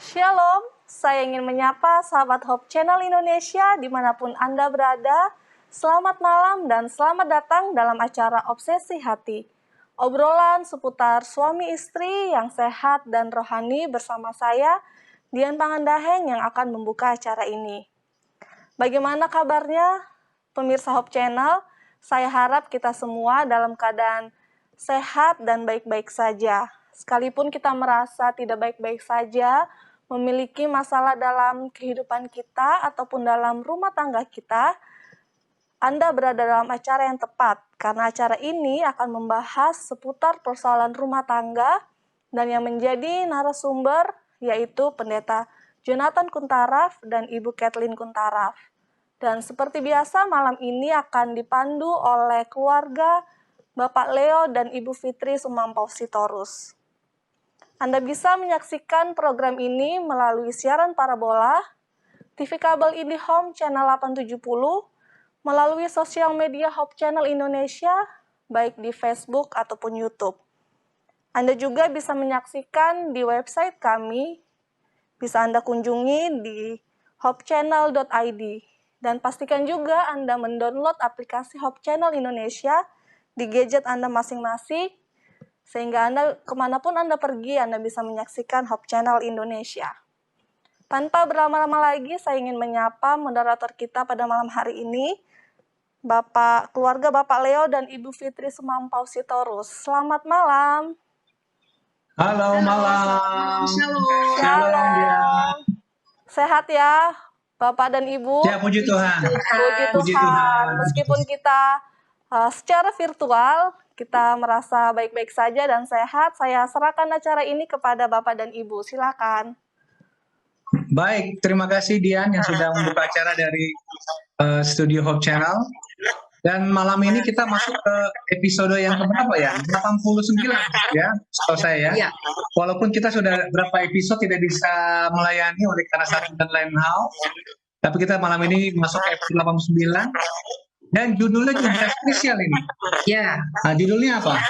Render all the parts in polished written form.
Shalom, saya ingin menyapa sahabat Hope Channel Indonesia dimanapun Anda berada. Selamat malam dan selamat datang dalam acara Obsesi Hati. Obrolan seputar suami istri yang sehat dan rohani bersama saya, Dian Pangandaheng, yang akan membuka acara ini. Bagaimana kabarnya pemirsa Hope Channel? Saya harap kita semua dalam keadaan sehat dan baik-baik saja. Sekalipun kita merasa tidak baik-baik saja, memiliki masalah dalam kehidupan kita ataupun dalam rumah tangga kita, Anda berada dalam acara yang tepat, karena acara ini akan membahas seputar persoalan rumah tangga, dan yang menjadi narasumber yaitu Pendeta Jonathan Kuntaraf dan Ibu Kathleen Kuntaraf. Dan seperti biasa, malam ini akan dipandu oleh keluarga Bapak Leo dan Ibu Fitri Sumampau Sitorus. Anda bisa menyaksikan program ini melalui siaran parabola, TV kabel IndiHome Channel 870, melalui sosial media Hope Channel Indonesia, baik di Facebook ataupun YouTube. Anda juga bisa menyaksikan di website kami, bisa Anda kunjungi di hopechannel.id. Dan pastikan juga Anda mendownload aplikasi Hope Channel Indonesia di gadget Anda masing-masing, sehingga Anda kemanapun Anda pergi, Anda bisa menyaksikan Hope Channel Indonesia. Tanpa berlama-lama lagi, saya ingin menyapa moderator kita pada malam hari ini, keluarga Bapak Leo dan Ibu Fitri Sumampau Sitorus. Selamat malam. Halo, malam. Shalom. Sehat ya, Bapak dan Ibu? Ya, puji Tuhan. Puji Tuhan. Meskipun kita secara virtual, kita merasa baik-baik saja dan sehat. Saya serahkan acara ini kepada Bapak dan Ibu. Silakan. Baik, terima kasih Dian yang sudah membuka acara dari Studio Hope Channel. Dan malam ini kita masuk ke episode yang keberapa ya? 89 ya, setahu saya ya. Walaupun kita sudah berapa episode tidak bisa melayani oleh karena satu dan lain hal. Tapi kita malam ini masuk ke episode 89. Dan judulnya juga spesial ini. Ya. Nah, judulnya apa?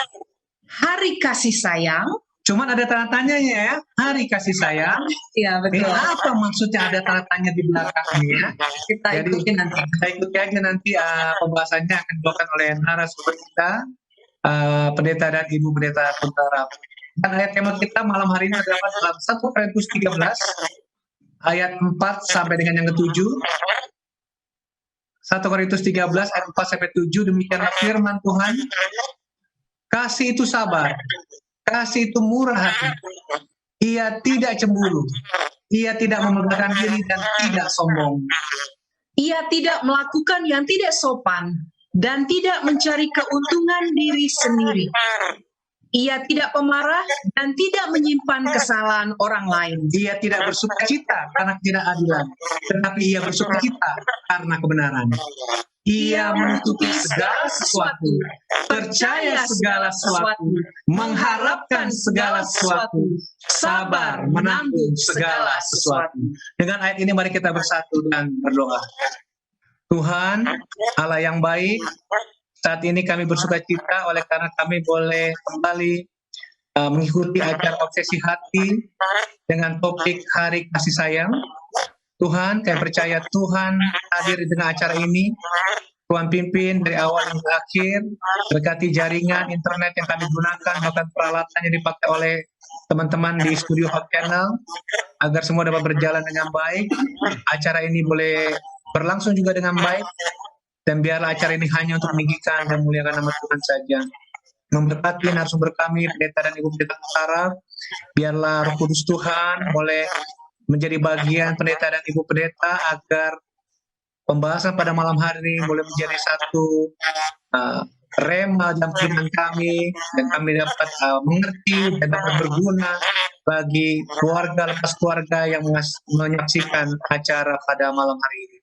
Hari Kasih Sayang. Cuman ada tanda tanyanya ya, Hari Kasih Sayang. Iya, betul. Ini apa maksudnya ada tanda tanya di belakangnya? Kita ikuti nanti. Kita ikuti aja nanti pembahasannya akan dibawakan oleh narasumber kita, Pendeta dan Ibu Pendeta Kuntaraf. Dan ayat tema kita malam hari ini adalah dalam 1 Korintus 13 ayat 4 sampai dengan yang ke-7. 1 Korintus 13 ayat 4 sampai 7, demikianlah firman Tuhan. Kasih itu sabar, kasih itu murah hati. Ia tidak cemburu, ia tidak memegahkan diri dan tidak sombong. Ia tidak melakukan yang tidak sopan dan tidak mencari keuntungan diri sendiri. Ia tidak pemarah dan tidak menyimpan kesalahan orang lain. Ia tidak bersukacita karena ketidakadilan, tetapi ia bersukacita karena kebenaran. Ia menutupi segala sesuatu, percaya segala sesuatu, mengharapkan segala sesuatu, sabar menanggung segala sesuatu. Dengan ayat ini mari kita bersatu dan berdoa. Tuhan, Allah yang baik, saat ini kami bersukacita oleh karena kami boleh kembali mengikuti acara Obsesi Hati dengan topik Hari Kasih Sayang. Tuhan, kami percaya Tuhan hadir di tengah acara ini. Tuhan pimpin dari awal hingga akhir, berkati jaringan internet yang kami gunakan, bahkan peralatan yang dipakai oleh teman-teman di Studio Hope Channel, agar semua dapat berjalan dengan baik. Acara ini boleh berlangsung juga dengan baik, dan biarlah acara ini hanya untuk meninggikan dan memuliakan nama Tuhan saja. Memberkati narasumber kami, Pendeta dan Ibu Pendeta Kuntaraf, biarlah Roh Kudus Tuhan boleh menjadi bagian Pendeta dan Ibu Pendeta, agar pembahasan pada malam hari ini boleh menjadi satu rema dalam kehidupan kami, dan kami dapat mengerti dan dapat berguna bagi keluarga lepas keluarga yang menyaksikan acara pada malam hari ini.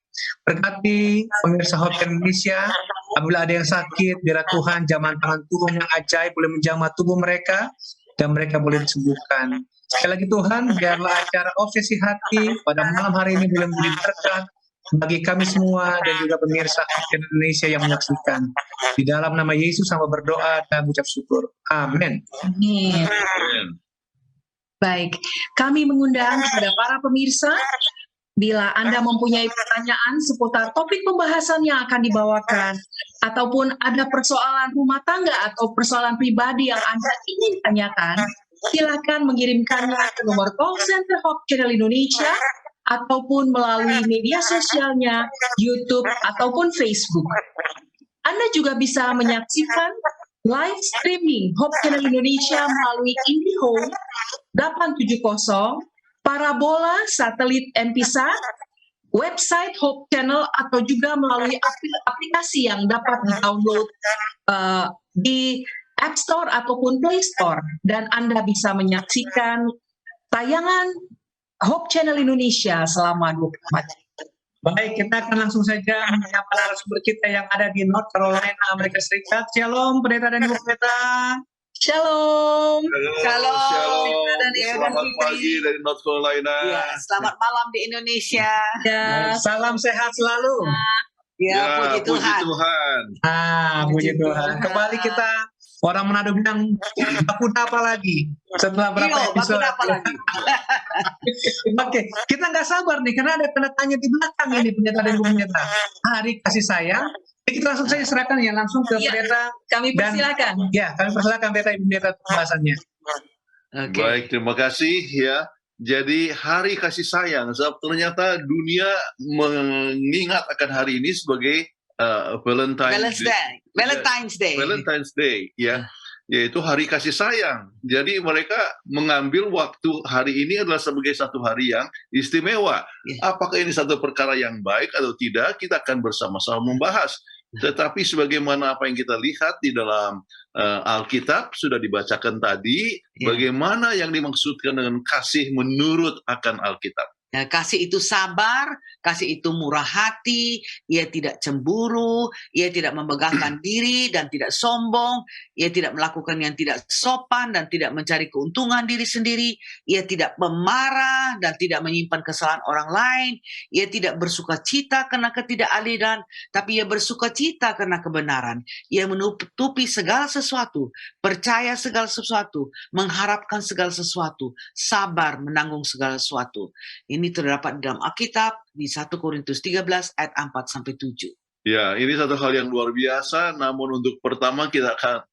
Berkati pemirsa Hope Indonesia, apabila ada yang sakit, biarlah Tuhan jamah tangan Tuhan yang ajaib boleh menjamah tubuh mereka dan mereka boleh disembuhkan. Sekali lagi Tuhan, biarlah acara Obsesi Hati pada malam hari ini boleh menjadi berkat bagi kami semua dan juga pemirsa Hope Indonesia yang menyaksikan. Di dalam nama Yesus hamba berdoa dan mengucap syukur. Amin. Amin. Baik, kami mengundang kepada para pemirsa, bila Anda mempunyai pertanyaan seputar topik pembahasan yang akan dibawakan, ataupun ada persoalan rumah tangga atau persoalan pribadi yang Anda ingin tanyakan, silakan mengirimkannya ke nomor call center Hope Channel Indonesia, ataupun melalui media sosialnya, YouTube, ataupun Facebook. Anda juga bisa menyaksikan live streaming Hope Channel Indonesia melalui IndiHome 870, parabola satelit MPSat, website Hope Channel, atau juga melalui aplikasi yang dapat di-download di App Store ataupun Play Store. Dan Anda bisa menyaksikan tayangan Hope Channel Indonesia selama 24 jam. Baik, kita akan langsung saja menyapa narasumber kita yang ada di North Carolina, Amerika Serikat. Shalom, pendeta dan ibu pendeta. Shalom. Shalom. Dan Ibu Selamat Fitri. pagi dari North Carolina. Ya, selamat malam di Indonesia. Ya, Salam sehat selalu. Ya, puji Tuhan. Puji Tuhan. Kembali kita orang Manado bilang baku apa lagi setelah berapa Iyo, baku episode. apa lagi? Oke, kita nggak sabar nih karena ada tanda tanya di belakang ini pendeta dan ibu pendeta. Hari kasih sayang. Jadi kita langsung saja serahkan ya langsung ke Iya. pendeta. kami Dan- persilakan. Ya, kami persilakan pendeta ibu pendeta pembahasannya. Oke. Baik, terima kasih ya. Jadi hari kasih sayang, sebab ternyata dunia mengingat akan hari ini sebagai Valentine's Day. Valentine's Day. Valentine's Day, ya, yaitu hari kasih sayang. Jadi mereka mengambil waktu hari ini adalah sebagai satu hari yang istimewa. Ya. Apakah ini satu perkara yang baik atau tidak? Kita akan bersama-sama membahas. Tetapi sebagaimana apa yang kita lihat di dalam Alkitab sudah dibacakan tadi, Ya. bagaimana yang dimaksudkan dengan kasih menurut akan Alkitab. Ya, kasih itu sabar, kasih itu murah hati, ia tidak cemburu, ia tidak membegahkan diri dan tidak sombong, ia tidak melakukan yang tidak sopan dan tidak mencari keuntungan diri sendiri, ia tidak pemarah dan tidak menyimpan kesalahan orang lain, ia tidak bersuka cita karena ketidakadilan, tapi ia bersuka cita karena kebenaran, ia menutupi segala sesuatu, percaya segala sesuatu, mengharapkan segala sesuatu, sabar menanggung segala sesuatu. Ini terdapat di dalam Alkitab di 1 Korintus 13 ayat 4-7. Ya, ini satu hal yang luar biasa. Namun untuk pertama kita akan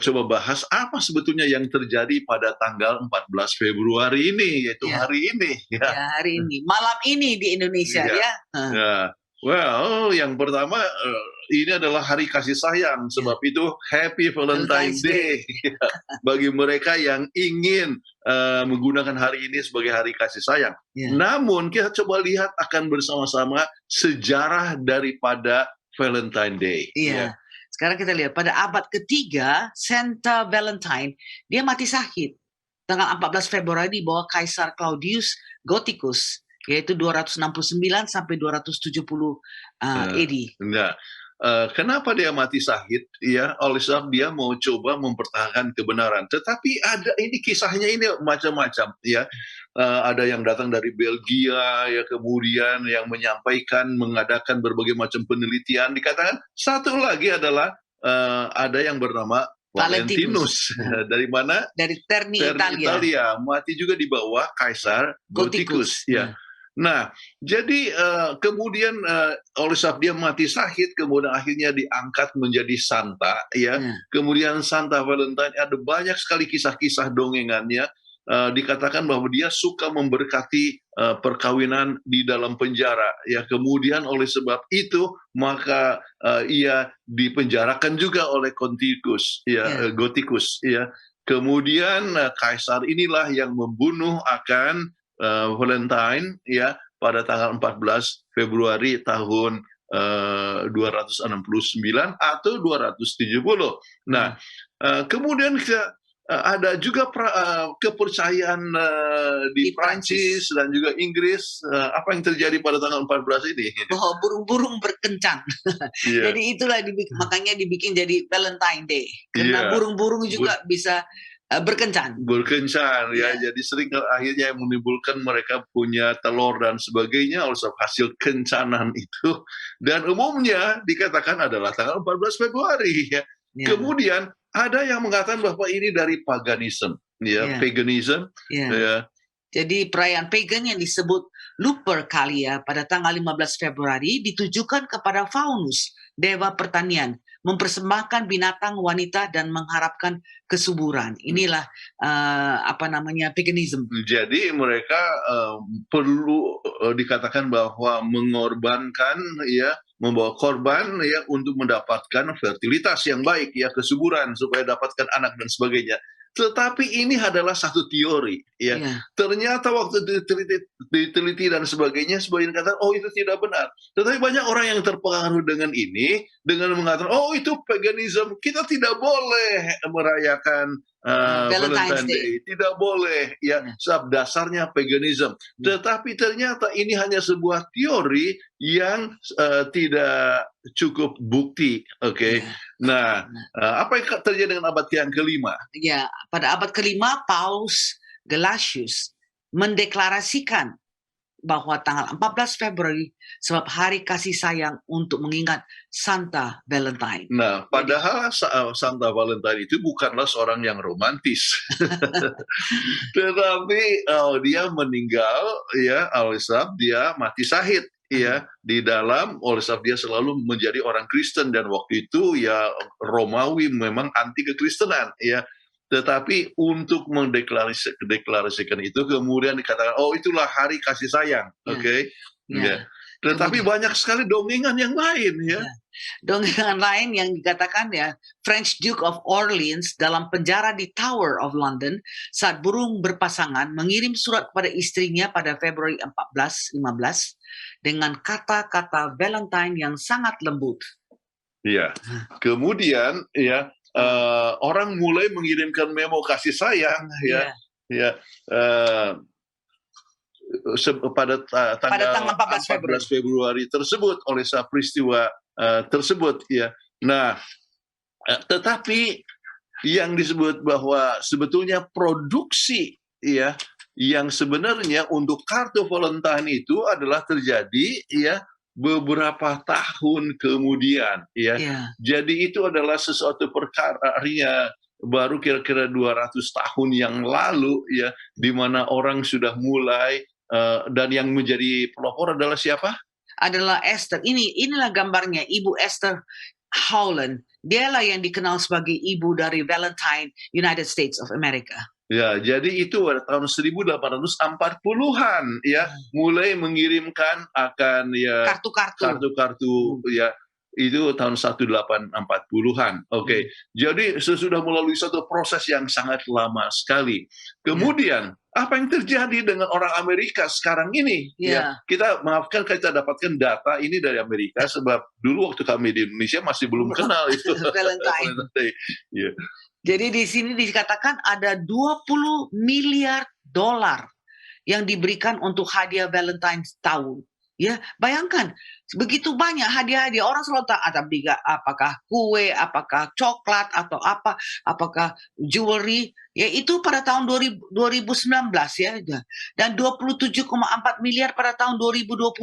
coba bahas apa sebetulnya yang terjadi pada tanggal 14 Februari ini, yaitu Ya. hari ini. Ya. Ya, hari ini, malam ini di Indonesia Iya. ya. Ya. Well, yang pertama ini adalah hari kasih sayang, sebab itu Happy Valentine's Day. Ya, bagi mereka yang ingin menggunakan hari ini sebagai hari kasih sayang. Ya. Namun kita coba lihat akan bersama-sama sejarah daripada Valentine Day. Iya. Sekarang kita lihat pada abad ketiga, Santa Valentine dia mati sakit. Tanggal 14 Februari di bawah Kaisar Claudius Gothicus, yaitu 269 sampai 270 AD. Nah, kenapa dia mati sakit? Ya, oleh sebab dia mau coba mempertahankan kebenaran. Tetapi ada ini kisahnya ini macam-macam. Ya, ada yang datang dari Belgia, ya kemudian yang menyampaikan, mengadakan berbagai macam penelitian. Dikatakan satu lagi adalah ada yang bernama Valentinus. Dari mana? Dari Terni, Dari Italia. Mati juga di bawah Kaisar Gothicus. Ya. Nah, jadi kemudian oleh sebab dia mati sakit, kemudian akhirnya diangkat menjadi santa, ya. Kemudian Santa Valentine ada banyak sekali kisah-kisah dongengannya. Dikatakan bahwa dia suka memberkati perkawinan di dalam penjara, ya. Kemudian oleh sebab itu maka ia dipenjarakan juga oleh Gothicus, ya, Gothicus, ya. Kemudian kaisar inilah yang membunuh akan Valentine, ya, pada tanggal 14 Februari tahun 269 atau 270. Nah, kemudian ada juga kepercayaan di Prancis dan juga Inggris. Apa yang terjadi pada tanggal 14 ini? Bahwa burung-burung berkencang. Yeah. Jadi itulah makanya dibikin jadi Valentine Day. Karena burung-burung juga bisa berkencan. Berkencan, ya. Jadi sering akhirnya yang menimbulkan mereka punya telur dan sebagainya oleh sebab hasil kencanan itu. Dan umumnya dikatakan adalah tanggal 14 Februari, ya. Kemudian ada yang mengatakan bahwa ini dari paganisme. ya, Ya. paganism, Ya. ya. Jadi perayaan pagan yang disebut Lupercalia pada tanggal 15 Februari ditujukan kepada Faunus, dewa pertanian, mempersembahkan binatang, wanita, dan mengharapkan kesuburan. Inilah paganism. Jadi mereka perlu dikatakan bahwa mengorbankan, ya, membawa korban, ya, untuk mendapatkan fertilitas yang baik, ya, kesuburan supaya dapatkan anak dan sebagainya. Tetapi ini adalah satu teori, ya. Ya. Ternyata waktu diteliti dan sebagainya, sebagian kata, oh itu tidak benar. Tetapi banyak orang yang terpengaruh dengan ini, dengan mengatakan, oh itu paganism, kita tidak boleh merayakan Valentine's Day, tidak boleh, ya, sebab dasarnya paganism. Tetapi ternyata ini hanya sebuah teori yang tidak cukup bukti, oke? Nah, apa yang terjadi dengan abad yang kelima? Ya, pada abad kelima Paus Gelasius mendeklarasikan bahwa tanggal 14 Februari sebab hari kasih sayang untuk mengingat Santa Valentine. Nah, padahal Santa Valentine itu bukanlah seorang yang romantis. Tetapi dia meninggal, ya, oleh sebab dia mati syahid, ya, di dalam, oleh sebab dia selalu menjadi orang Kristen, dan waktu itu, ya, Romawi memang anti kekristenan, ya. Tetapi untuk mendeklarasikan itu kemudian dikatakan, oh itulah hari kasih sayang, oke? Ya. Tetapi banyak sekali dongengan yang lain, ya. Dongengan lain yang dikatakan, ya, French Duke of Orleans dalam penjara di Tower of London saat burung berpasangan mengirim surat kepada istrinya pada Februari 1415 dengan kata-kata Valentine yang sangat lembut. Ya. Kemudian, ya, orang mulai mengirimkan memo kasih sayang, ya, ya, pada tanggal 14 Februari tersebut oleh peristiwa tersebut, ya. Nah, tetapi yang disebut bahwa sebetulnya produksi, ya, yang sebenarnya untuk kartu Valentine itu adalah terjadi, ya, beberapa tahun kemudian, ya. Jadi itu adalah sesuatu perkara baru kira-kira 200 tahun yang lalu, ya, di mana orang sudah mulai, dan yang menjadi pelopor adalah siapa? Adalah Esther. Inilah gambarnya, Ibu Esther Howland. Dialah yang dikenal sebagai ibu dari Valentine, United States of America. Ya, jadi itu pada tahun 1840-an, ya, mulai mengirimkan akan, ya, kartu-kartu, ya, itu tahun 1840-an. Oke. Jadi sesudah melalui satu proses yang sangat lama sekali. Kemudian apa yang terjadi dengan orang Amerika sekarang ini? Ya, kita kita dapatkan data ini dari Amerika sebab dulu waktu kami di Indonesia masih belum kenal itu Valentine. Ya. Jadi di sini dikatakan ada 20 miliar dolar yang diberikan untuk hadiah Valentine tahun. Ya, bayangkan begitu banyak hadiah-hadiah, orang selalu tak ada apakah kue, apakah coklat atau apakah jewelry, ya, itu pada tahun 2019, ya, dan 27,4 miliar pada tahun 2020.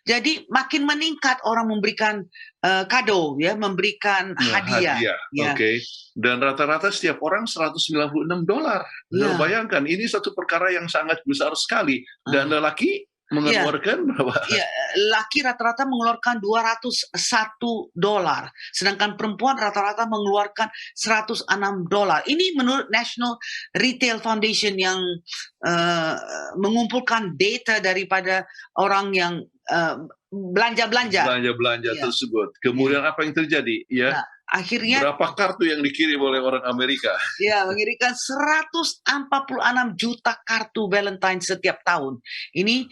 Jadi makin meningkat orang memberikan kado, ya, memberikan hadiah. Ya. Oke. Dan rata-rata setiap orang $196. Ya. Bayangkan ini satu perkara yang sangat besar sekali, dan lelaki mengeluarkan berapa? Ya, laki rata-rata mengeluarkan $201, sedangkan perempuan rata-rata mengeluarkan $106. Ini menurut National Retail Foundation yang mengumpulkan data daripada orang yang belanja tersebut. Kemudian apa yang terjadi? Ya. Nah, akhirnya berapa kartu yang dikirim oleh orang Amerika? Ya, mengirimkan 146 juta kartu Valentine setiap tahun. Ini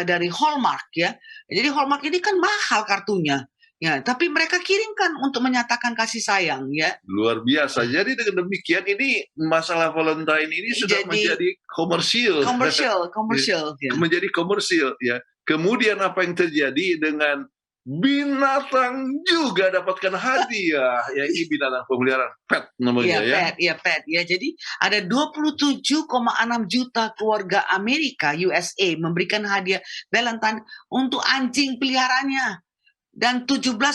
dari Hallmark, ya. Jadi Hallmark ini kan mahal kartunya. Ya, tapi mereka kirimkan untuk menyatakan kasih sayang, ya. Luar biasa. Jadi dengan demikian ini masalah Valentine ini sudah menjadi komersil. Ya. Menjadi komersil, ya. Kemudian apa yang terjadi dengan binatang juga dapatkan hadiah, ya, ini binatang pemeliharaan, pet namanya, pet. Ya, jadi ada 27,6 juta keluarga Amerika USA memberikan hadiah Valentine untuk anjing peliharaannya. dan 17,1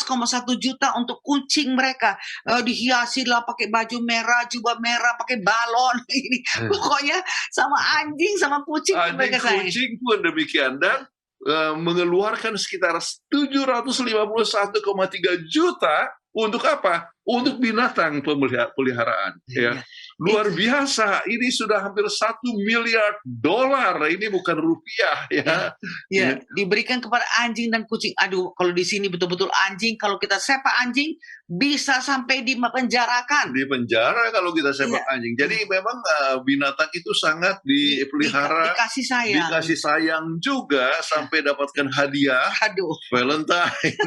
juta untuk kucing mereka. Dihiasi lah pakai baju merah, jubah merah, pakai balon. Ini pokoknya sama anjing sama kucing Anjing mereka sayang. kucing pun demikian, dan mengeluarkan sekitar 751,3 juta untuk apa? Untuk binatang peliharaan. Ya. Luar biasa, ini sudah hampir 1 miliar dolar. Ini bukan rupiah ya. Ya, diberikan kepada anjing dan kucing. Aduh, kalau di sini betul-betul anjing, kalau kita sepak anjing bisa sampai dipenjarakan. Di penjara kalau kita sepak anjing. Jadi memang binatang itu sangat dipelihara, dikasih sayang juga sampai dapatkan hadiah. Aduh. Valentine.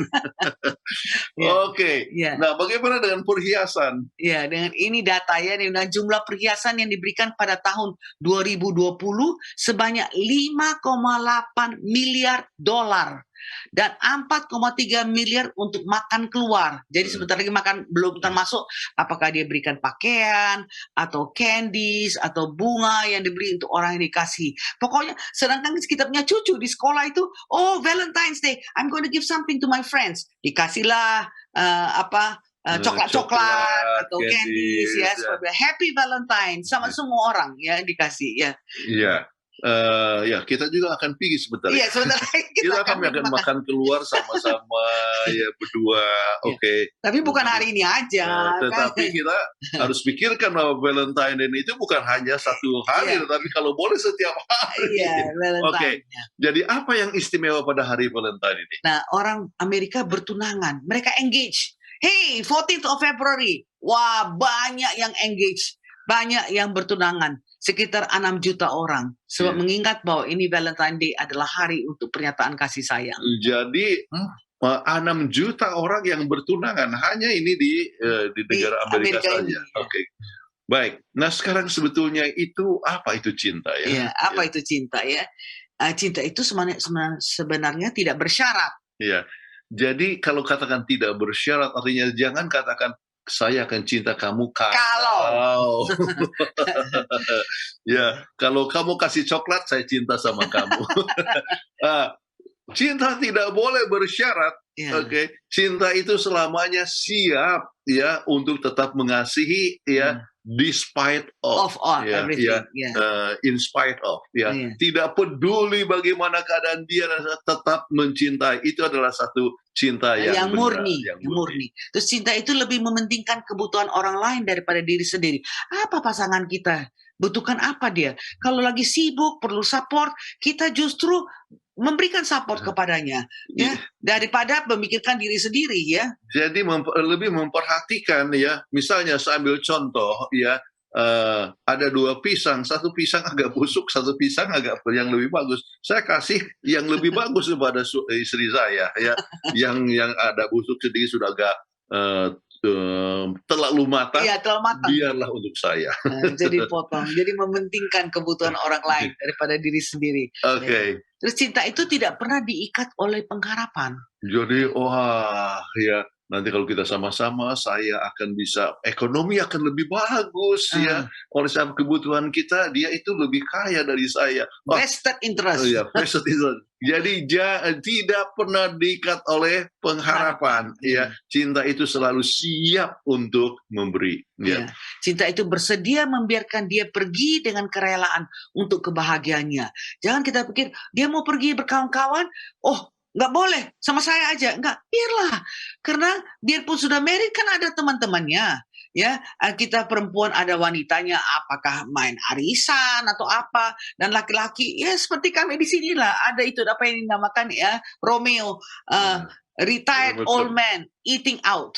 Oke. Nah, bagaimana dengan perhiasan? Ya, dengan ini data ya, dengan jumlah perhiasan yang diberikan pada tahun 2020 sebanyak 5,8 miliar dolar. Dan 4,3 miliar untuk makan keluar. Jadi sebentar lagi makan, belum termasuk apakah dia berikan pakaian, atau candies, atau bunga yang diberi untuk orang yang dikasih. Pokoknya, sedangkan kita punya cucu di sekolah itu, oh Valentine's Day, I'm going to give something to my friends. Dikasihlah coklat atau candies ya, seperti Happy Valentine sama semua orang ya dikasih ya. Iya. Ya, kita juga akan pergi sebentar. Iya, sebentar kita akan makan keluar sama-sama ya berdua. Oke. Tapi bukan hari ini aja. Tetapi kita harus pikirkan bahwa Valentine itu bukan hanya satu hari, tetapi kalau boleh setiap hari. Iya, Valentine. Oke. Jadi apa yang istimewa pada hari Valentine ini? Nah, orang Amerika bertunangan, mereka engage. Hey, 14th of February. Wah, banyak yang engage. Banyak yang bertunangan. Sekitar 6 juta orang. Sebab mengingat bahwa ini Valentine Day adalah hari untuk pernyataan kasih sayang. Jadi 6 juta orang yang bertunangan. Hanya ini di negara Amerika saja. Oke. Baik. Nah, sekarang sebetulnya itu apa itu cinta ya? Iya, apa itu cinta ya? Cinta itu sebenarnya tidak bersyarat. Iya. Jadi kalau katakan tidak bersyarat, artinya jangan katakan saya akan cinta kamu kalau. Ya, kalau kamu kasih coklat, saya cinta sama kamu. Cinta tidak boleh bersyarat. Oke. Cinta itu selamanya siap ya untuk tetap mengasihi ya. Despite of everything, in spite of, tidak peduli bagaimana keadaan dia, tetap mencintai. Itu adalah satu cinta yang murni. Terus cinta itu lebih mementingkan kebutuhan orang lain daripada diri sendiri. Apa pasangan kita butuhkan, apa dia? Kalau lagi sibuk perlu support, kita justru memberikan support kepadanya ya, daripada memikirkan diri sendiri ya. Jadi lebih memperhatikan ya. Misalnya saya ambil contoh ya, ada 2 pisang, satu pisang agak busuk, satu pisang agak yang lebih bagus. Saya kasih yang lebih bagus kepada istri saya ya. yang ada busuk sedikit sudah agak terlalu matang, biarlah untuk saya. Jadi potong, jadi mementingkan kebutuhan orang lain daripada diri sendiri. Oke. Terus cinta itu tidak pernah diikat oleh pengharapan. Jadi ya nanti kalau kita sama-sama, saya akan bisa, ekonomi akan lebih bagus ya. Oleh sebab kebutuhan kita, dia itu lebih kaya dari saya. Vested interest. Vested interest. Jadi tidak pernah diikat oleh pengharapan. Ya, cinta itu selalu siap untuk memberi. Ya. Cinta itu bersedia membiarkan dia pergi dengan kerelaan untuk kebahagiaannya. Jangan kita pikir dia mau pergi berkawan-kawan, nggak boleh, sama saya aja. Nggak, biarlah. Karena biarpun sudah married kan ada teman-temannya. Ya, kita perempuan ada wanitanya, apakah main arisan atau apa, dan laki-laki ya seperti kami di sinilah ada itu apa yang dinamakan ya Romeo, retired old man eating out.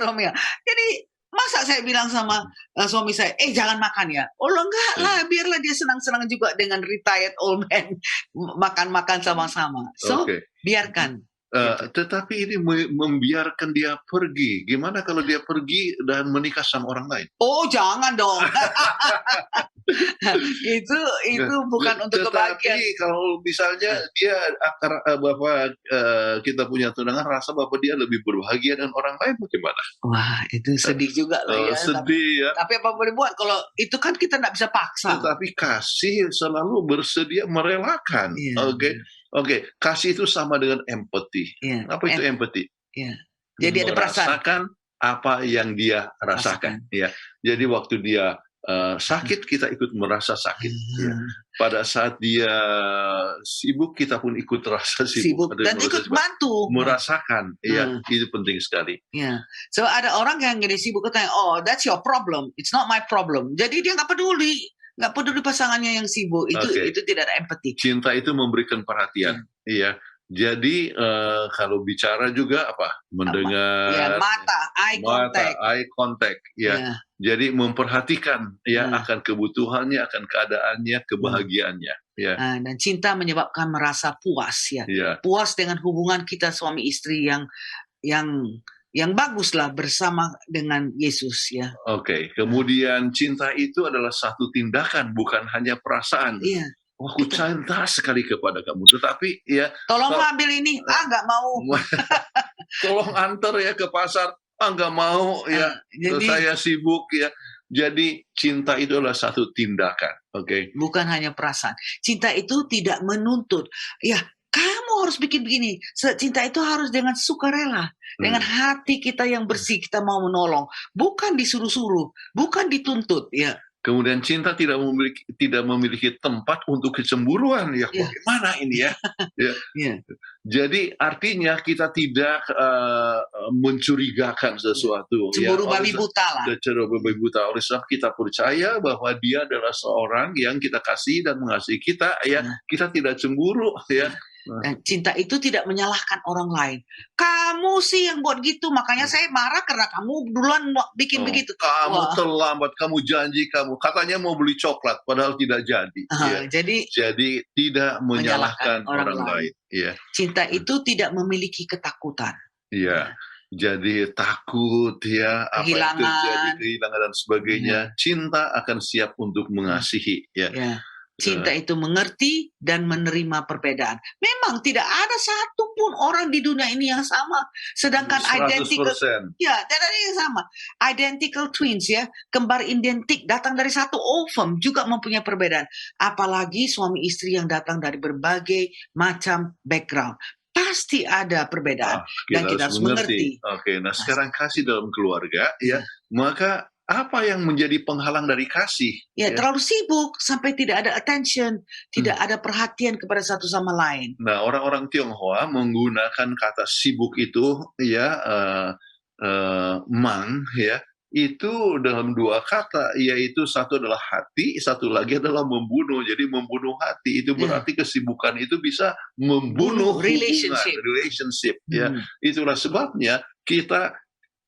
Romeo. Jadi masa saya bilang sama suami saya, jangan makan ya. Enggak lah, biarlah dia senang-senang juga dengan retired old man makan-makan sama-sama. So biarkan. Tetapi ini membiarkan dia pergi. Gimana kalau dia pergi dan menikah sama orang lain? Oh, jangan dong. itu bukan untuk kebahagiaan. Tetapi kalau misalnya dia kita punya tunangan, rasa bahwa dia lebih berbahagia dengan orang lain, bagaimana? Wah, itu sedih juga lah ya. Sedih ya. Tapi apa boleh buat, kalau itu kan kita nggak bisa paksa. Tetapi kasih selalu bersedia merelakan. Oke. Oke, kasih itu sama dengan empathy. Ya. Apa itu empathy? Ya. Jadi ada perasaan. Merasakan apa yang dia rasakan. Ya. Jadi waktu dia sakit, kita ikut merasa sakit. Ya. Pada saat dia sibuk, kita pun ikut rasa sibuk. Dan ikut bantu. Merasakan. Ya, itu penting sekali. Ya. So ada orang yang jadi sibuk katanya, oh that's your problem, it's not my problem. Jadi dia nggak peduli pasangannya yang sibuk. Itu tidak ada empati. Cinta itu memberikan perhatian. Iya. Jadi kalau bicara juga mendengar. Ya, mata, eye contact. Ya. Jadi memperhatikan akan kebutuhannya, akan keadaannya, kebahagiaannya. Ya. Dan cinta menyebabkan merasa puas ya. Puas dengan hubungan kita suami istri yang baguslah bersama dengan Yesus ya. Oke, kemudian cinta itu adalah satu tindakan, bukan hanya perasaan. Iya. Wah, aku cinta sekali kepada kamu, tetapi ya. Tolong ambil ini, nggak mau. Tolong antar ya ke pasar, nggak mau ya. Jadi, saya sibuk ya. Jadi cinta itu adalah satu tindakan, oke? Bukan hanya perasaan. Cinta itu tidak menuntut. Ya, kamu harus bikin begini. Cinta itu harus dengan sukarela. Dengan hati kita yang bersih, kita mau menolong. Bukan disuruh-suruh, bukan dituntut. Ya. Kemudian cinta tidak memiliki tempat untuk kecemburuan. Ya, bagaimana ini ya? Jadi artinya kita tidak mencurigakan sesuatu. Cemburu babi buta lah. Cemburu babi buta. Oleh sebab kita percaya bahwa dia adalah seorang yang kita kasih dan mengasihi kita. Ya, kita tidak cemburu. Ya. Dan cinta itu tidak menyalahkan orang lain. Kamu sih yang buat gitu, makanya saya marah karena kamu duluan bikin begitu. Kamu terlambat, kamu janji kamu katanya mau beli coklat, padahal tidak jadi. Jadi tidak menyalahkan orang lain. Ya. Cinta itu tidak memiliki ketakutan. Iya. Jadi takut ya, apa yang terjadi, kehilangan dan sebagainya. Cinta akan siap untuk mengasihi. Ya. Cinta itu mengerti dan menerima perbedaan. Memang tidak ada satupun orang di dunia ini yang sama. Sedangkan 100%. Identical, tidak ada yang sama. Identical twins ya, kembar identik datang dari satu ovum juga mempunyai perbedaan. Apalagi suami istri yang datang dari berbagai macam background. Pasti ada perbedaan dan kita harus mengerti. Oke, nah sekarang kasih dalam keluarga ya, maka apa yang menjadi penghalang dari kasih? Ya, terlalu sibuk sampai tidak ada attention, tidak ada perhatian kepada satu sama lain. Nah, orang-orang Tionghoa menggunakan kata sibuk itu ya mang ya, itu dalam dua kata, yaitu satu adalah hati, satu lagi adalah membunuh. Jadi membunuh hati itu berarti kesibukan itu bisa membunuh relationship ya. Itulah sebabnya kita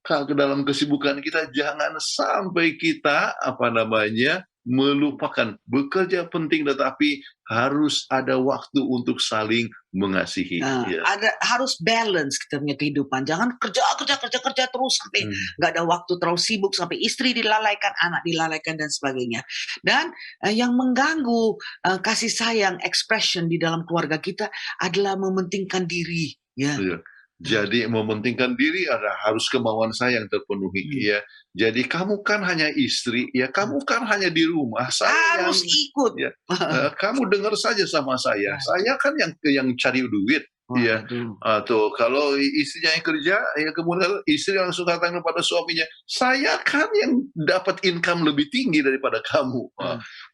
ke dalam kesibukan kita jangan sampai kita melupakan bekerja penting, tetapi harus ada waktu untuk saling mengasihi. Harus balance kita punya kehidupan. Jangan kerja terus sampai nggak ada waktu, terlalu sibuk sampai istri dilalaikan, anak dilalaikan dan sebagainya. Dan yang mengganggu kasih sayang expression di dalam keluarga kita adalah mementingkan diri. Ya. Jadi mementingkan diri harus kemauan saya yang terpenuhi ya. Jadi kamu kan hanya istri ya, kamu kan hanya di rumah. Saya harus ikut. Ya, kamu dengar saja sama saya. Saya kan yang cari duit. Ya, atau kalau istrinya yang kerja, ya kemudian istri langsung datang kepada suaminya, saya kan yang dapat income lebih tinggi daripada kamu.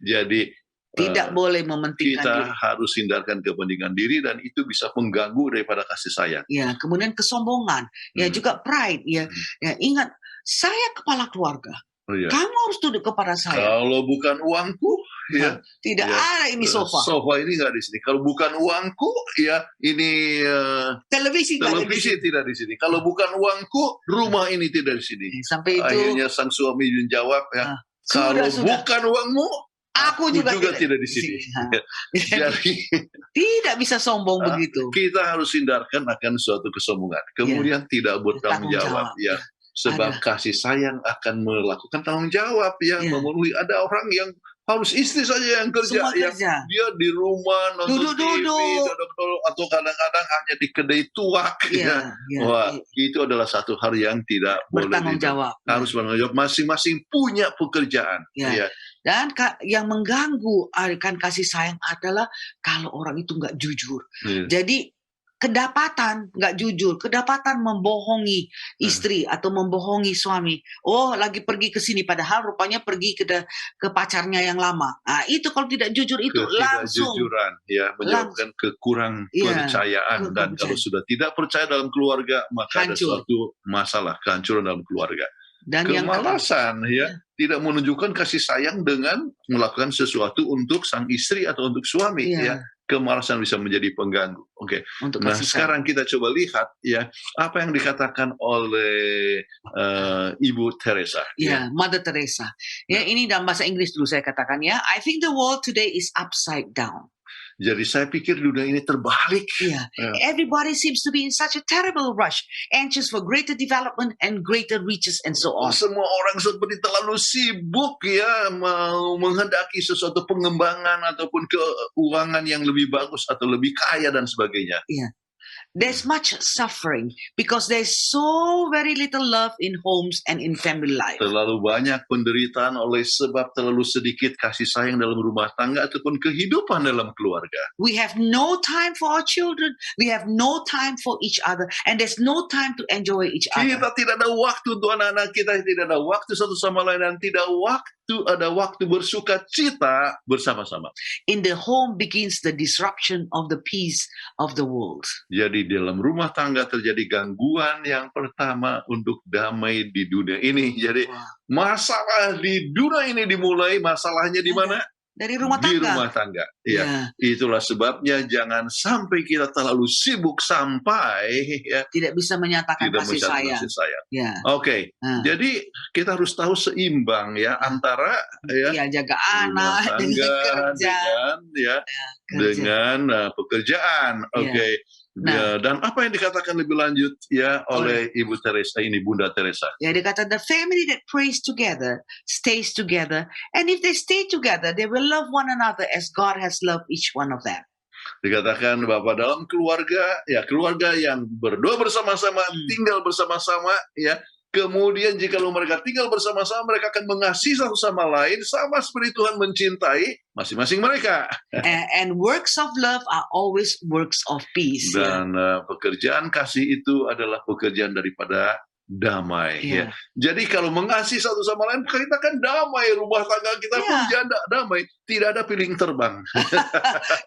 Jadi tidak boleh mementingkan kita diri. Harus hindarkan kepentingan diri dan itu bisa mengganggu daripada kasih sayang. Ya, kemudian kesombongan, ya juga pride. Ya, ingat saya kepala keluarga. Kamu harus tunduk kepada saya. Kalau bukan uangku, ya tidak ada ini sofa. Sofa ini nggak di sini. Kalau bukan uangku, ya ini televisi tidak di sini. Kalau bukan uangku, rumah ini tidak di sini. Sampai itu akhirnya sang suami menjawab ya, kalau bukan uangmu, aku juga tidak di sini. Jadi tidak bisa sombong begitu. Kita harus hindarkan akan suatu kesombongan. Kemudian tidak bertanggung jawab. Ya. Sebab kasih sayang akan melakukan tanggung jawab yang memenuhi. Ada orang yang harus istri saja yang kerja. Dia di rumah nonton TV, atau kadang-kadang hanya di kedai tuak. Wah, itu adalah satu hal yang tidak boleh bertanggung jawab. Harus bertanggung jawab. Masing-masing punya pekerjaan. Ya. Dan yang mengganggu akan kasih sayang adalah kalau orang itu nggak jujur. Jadi kedapatan nggak jujur, kedapatan membohongi istri atau membohongi suami. Oh, lagi pergi ke sini, padahal rupanya pergi ke pacarnya yang lama. Nah, itu kalau tidak jujur itu langsung ketidakjujuran, ya, menyebabkan kekurang percayaan. Dan kalau sudah tidak percaya dalam keluarga, maka ada suatu masalah, kehancuran dalam keluarga. Dan kemalasan, tidak menunjukkan kasih sayang dengan melakukan sesuatu untuk sang istri atau untuk suami, ya. Kemalasan bisa menjadi pengganggu. Oke. Nah, sekarang kita coba lihat, ya, apa yang dikatakan oleh Ibu Teresa. Mother Teresa. Ini dalam bahasa Inggris dulu saya katakan, ya. I think the world today is upside down. Jadi saya pikir dunia ini terbalik. Everybody seems to be in such a terrible rush, anxious for greater development and greater riches and so on. Semua orang seperti terlalu sibuk, ya, menghendaki sesuatu pengembangan ataupun keuangan yang lebih bagus atau lebih kaya dan sebagainya. There's much suffering because there's so very little love in homes and in family life. Terlalu banyak penderitaan oleh sebab terlalu sedikit kasih sayang dalam rumah tangga ataupun kehidupan dalam keluarga. We have no time for our children. We have no time for each other. And there's no time to enjoy each other. Kita tidak ada waktu untuk anak-anak kita, tidak ada waktu satu sama lain, dan tidak ada waktu bersuka cita bersama-sama. In the home begins the disruption of the peace of the world. Jadi dalam rumah tangga terjadi gangguan yang pertama untuk damai di dunia ini. Jadi masalah di dunia ini dimulai, masalahnya di mana? Dari rumah tangga. Di rumah tangga. Ya. Itulah sebabnya jangan sampai kita terlalu sibuk sampai tidak bisa menyatakan kasih sayang. Oke. Jadi kita harus tahu seimbang, ya, antara jaga anak dengan pekerjaan. Oke. Dan apa yang dikatakan lebih lanjut, ya, oleh Ibu Teresa ini, Bunda Teresa? Ya, dikatakan the family that prays together stays together, and if they stay together, they will love one another as God has loved each one of them. Dikatakan bahwa dalam keluarga, ya, keluarga yang berdoa bersama-sama, tinggal bersama-sama, ya. Kemudian jika mereka tinggal bersama-sama, mereka akan mengasihi satu sama lain sama seperti Tuhan mencintai masing-masing mereka. And works of love are always works of peace. Dan pekerjaan kasih itu adalah pekerjaan daripada damai. Ya. Jadi kalau mengasihi satu sama lain, kita kan damai, rumah tangga kita pun damai. Tidak ada piling terbang.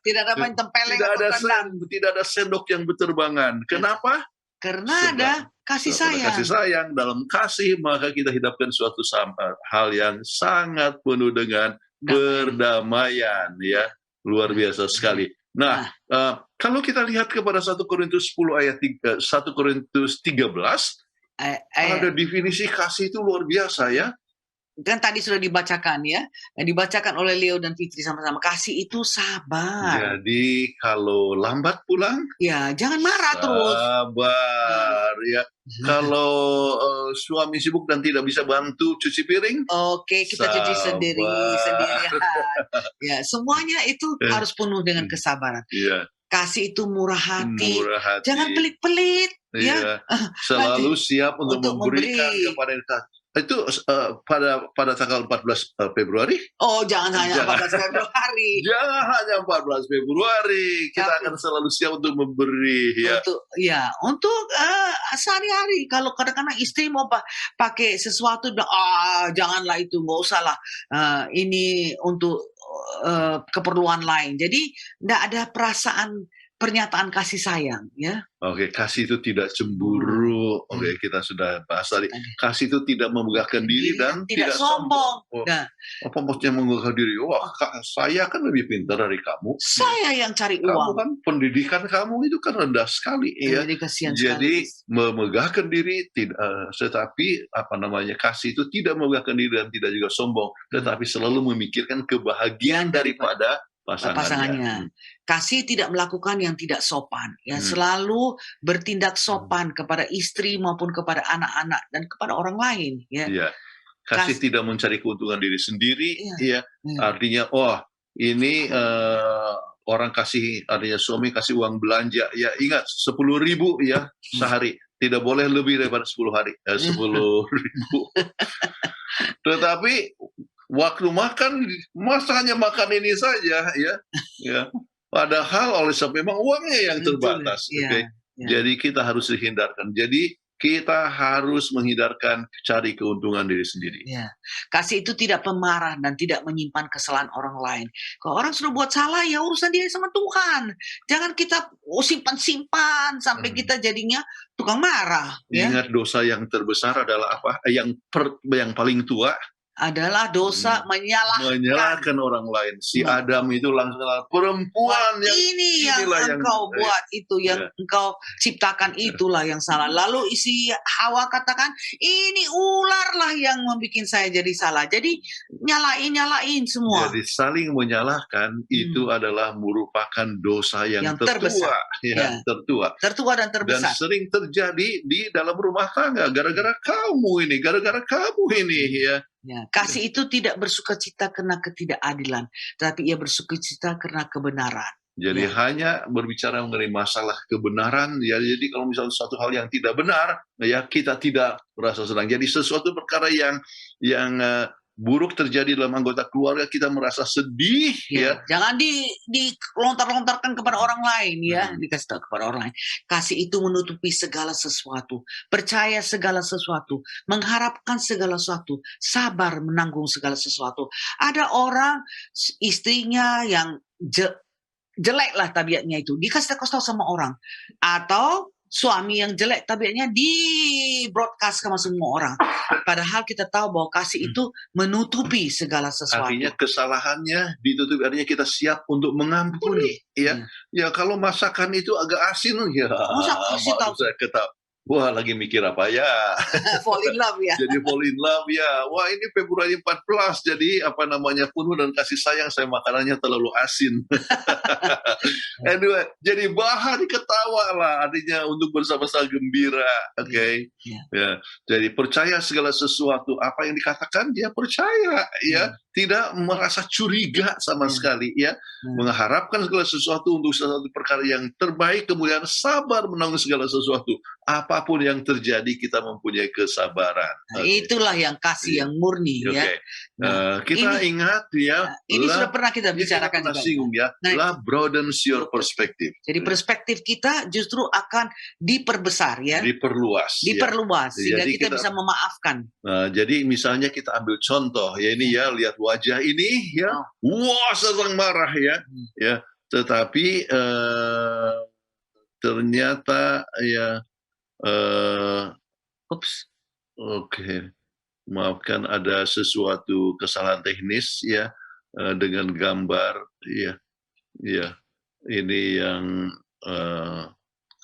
Tidak ada main tempeleng. Tidak ada sendok yang berterbangan. Kenapa? Karena ada kasih sayang. Kasih sayang. Dalam kasih maka kita hidupkan suatu hal yang sangat penuh dengan perdamaian, ya. Luar biasa sekali. Nah, kalau kita lihat kepada 1 Korintus 10 ayat 1 Korintus 13, ada definisi kasih itu luar biasa, ya. Kan tadi sudah dibacakan, ya. Yang dibacakan oleh Leo dan Fitri sama-sama. Kasih itu sabar. Jadi kalau lambat pulang, ya jangan marah terus. Sabar, ya. Kalau suami sibuk dan tidak bisa bantu cuci piring, oke, kita cuci sendirian. Ya, semuanya itu harus penuh dengan kesabaran. Kasih itu murah hati. Jangan pelit-pelit. Ya. Selalu siap untuk memberikan kepada kita. Itu pada tanggal 14 Februari? Oh, jangan hanya 14 Februari. Jangan hanya 14 Februari. Kita akan selalu siap untuk memberi. Untuk sehari-hari. Kalau kadang-kadang istri mau pakai sesuatu, janganlah itu, nggak usah lah. Ini untuk keperluan lain. Jadi tidak ada perasaan pernyataan kasih sayang, ya. Oke, kasih itu tidak cemburu. Oke, kita sudah bahas tadi. Kasih itu tidak memegahkan diri dan tidak sombong. Apa maksudnya memegahkan diri? Wah, saya kan lebih pintar dari kamu. Saya yang cari uang. Kamu kan, pendidikan kamu itu kan rendah sekali, ya. Jadi memegahkan diri tetapi kasih itu tidak memegahkan diri dan tidak juga sombong, tetapi selalu memikirkan kebahagiaan daripada pasangannya. Kasih tidak melakukan yang tidak sopan, ya, selalu bertindak sopan kepada istri maupun kepada anak-anak dan kepada orang lain, ya. Kasih tidak mencari keuntungan diri sendiri, ya. Artinya, ini orang kasih, artinya suami kasih uang belanja, ya, ingat 10.000, ya, sehari. Tidak boleh lebih daripada 10 ribu. Tetapi waktu makan masa hanya makan ini saja ya. Ya. Padahal oleh sebab memang uangnya yang terbatas. Iya, Oke. iya. Jadi kita harus dihindarkan. Jadi kita harus menghindarkan cari keuntungan diri sendiri. Ya, kasih itu tidak pemarah dan tidak menyimpan kesalahan orang lain. Kalau orang sudah buat salah, ya urusan dia sama Tuhan. Jangan kita simpan-simpan sampai kita jadinya tukang marah. Ya, Ingat dosa yang terbesar adalah apa? Yang paling tua adalah dosa menyalahkan orang lain. Si Nah. Adam itu langsung perempuan yang ini yang inilah engkau buat itu, yang engkau ciptakan itulah yang salah. Lalu isi Hawa katakan, ini ular lah yang membuat saya jadi salah. Jadi nyalain semua. Jadi saling menyalahkan itu adalah merupakan dosa yang tertua, terbesar. Ya. tertua. Tertua dan Dan terbesar. sering terjadi di dalam rumah tangga gara-gara kamu ini, gara-gara kamu ini ya. Ya, kasih itu tidak bersukacita karena ketidakadilan, tetapi ia bersukacita karena kebenaran. Jadi hanya berbicara mengenai masalah kebenaran ya. Jadi kalau misalnya suatu hal yang tidak benar ya kita tidak merasa senang. Jadi sesuatu perkara yang buruk terjadi dalam anggota keluarga kita merasa sedih ya. Jangan dilontar-lontarkan kepada orang lain ya, dikasih tahu kepada orang lain. Kasih itu menutupi segala sesuatu, percaya segala sesuatu, mengharapkan segala sesuatu, sabar menanggung segala sesuatu. Ada orang istrinya yang jelek lah tabiatnya itu, dikasih tahu sama orang, atau suami yang jelek tabiatnya di broadcast sama semua orang. Padahal kita tahu bahwa kasih itu menutupi segala sesuatu. Artinya kesalahannya ditutupi, artinya kita siap untuk mengampuni ya. Ya kalau masakan itu agak asin ya. Kasih tahu. Saya ketahui. Wah lagi mikir apa ya? Fall in love ya. Jadi fall in love ya. Wah ini Februari 14 jadi apa namanya penuh dan kasih sayang, saya makanannya terlalu asin. Anyway, jadi bahan ketawa lah artinya untuk bersama-sama gembira. Oke. Ya. Jadi percaya segala sesuatu apa yang dikatakan dia percaya ya. Tidak merasa curiga sama sekali ya. Mengharapkan segala sesuatu untuk sesuatu perkara yang terbaik, kemudian sabar menanggung segala sesuatu. Apapun yang terjadi kita mempunyai kesabaran. Itulah yang kasih yang murni ya. Kita ingat ya. Ini sudah pernah kita bicarakan juga. Singgung ya. Love broadens your perspective. Jadi perspektif kita justru akan diperbesar ya. Diperluas. Sehingga kita bisa memaafkan. Jadi misalnya kita ambil contoh ya ini ya, lihat wajah ini ya. Wah sedang marah ya. Ya. Tetapi ternyata ya Oke. Maafkan ada sesuatu kesalahan teknis ya dengan gambar ya. Ya. Ini yang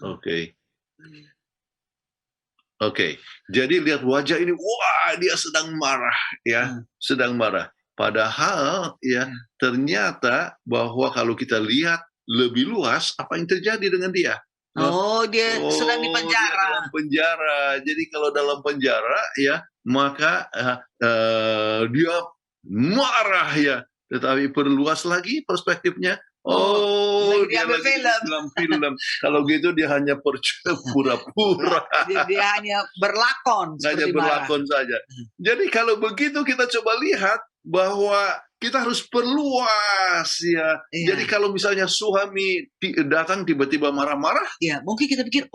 oke. Jadi lihat wajah ini, wah dia sedang marah ya, sedang marah. Padahal ya ternyata bahwa kalau kita lihat lebih luas apa yang terjadi dengan dia. Dia sedang di penjara. Dalam penjara. Jadi kalau dalam penjara ya maka dia marah ya. Tetapi perluas lagi perspektifnya. Dia lagi dalam film. Kalau gitu dia hanya pura-pura. Dia hanya berlakon. Hanya berlakon saja. Jadi kalau begitu kita coba lihat bahwa kita harus perluas ya. Jadi kalau misalnya suami datang tiba-tiba marah-marah, ya mungkin kita pikir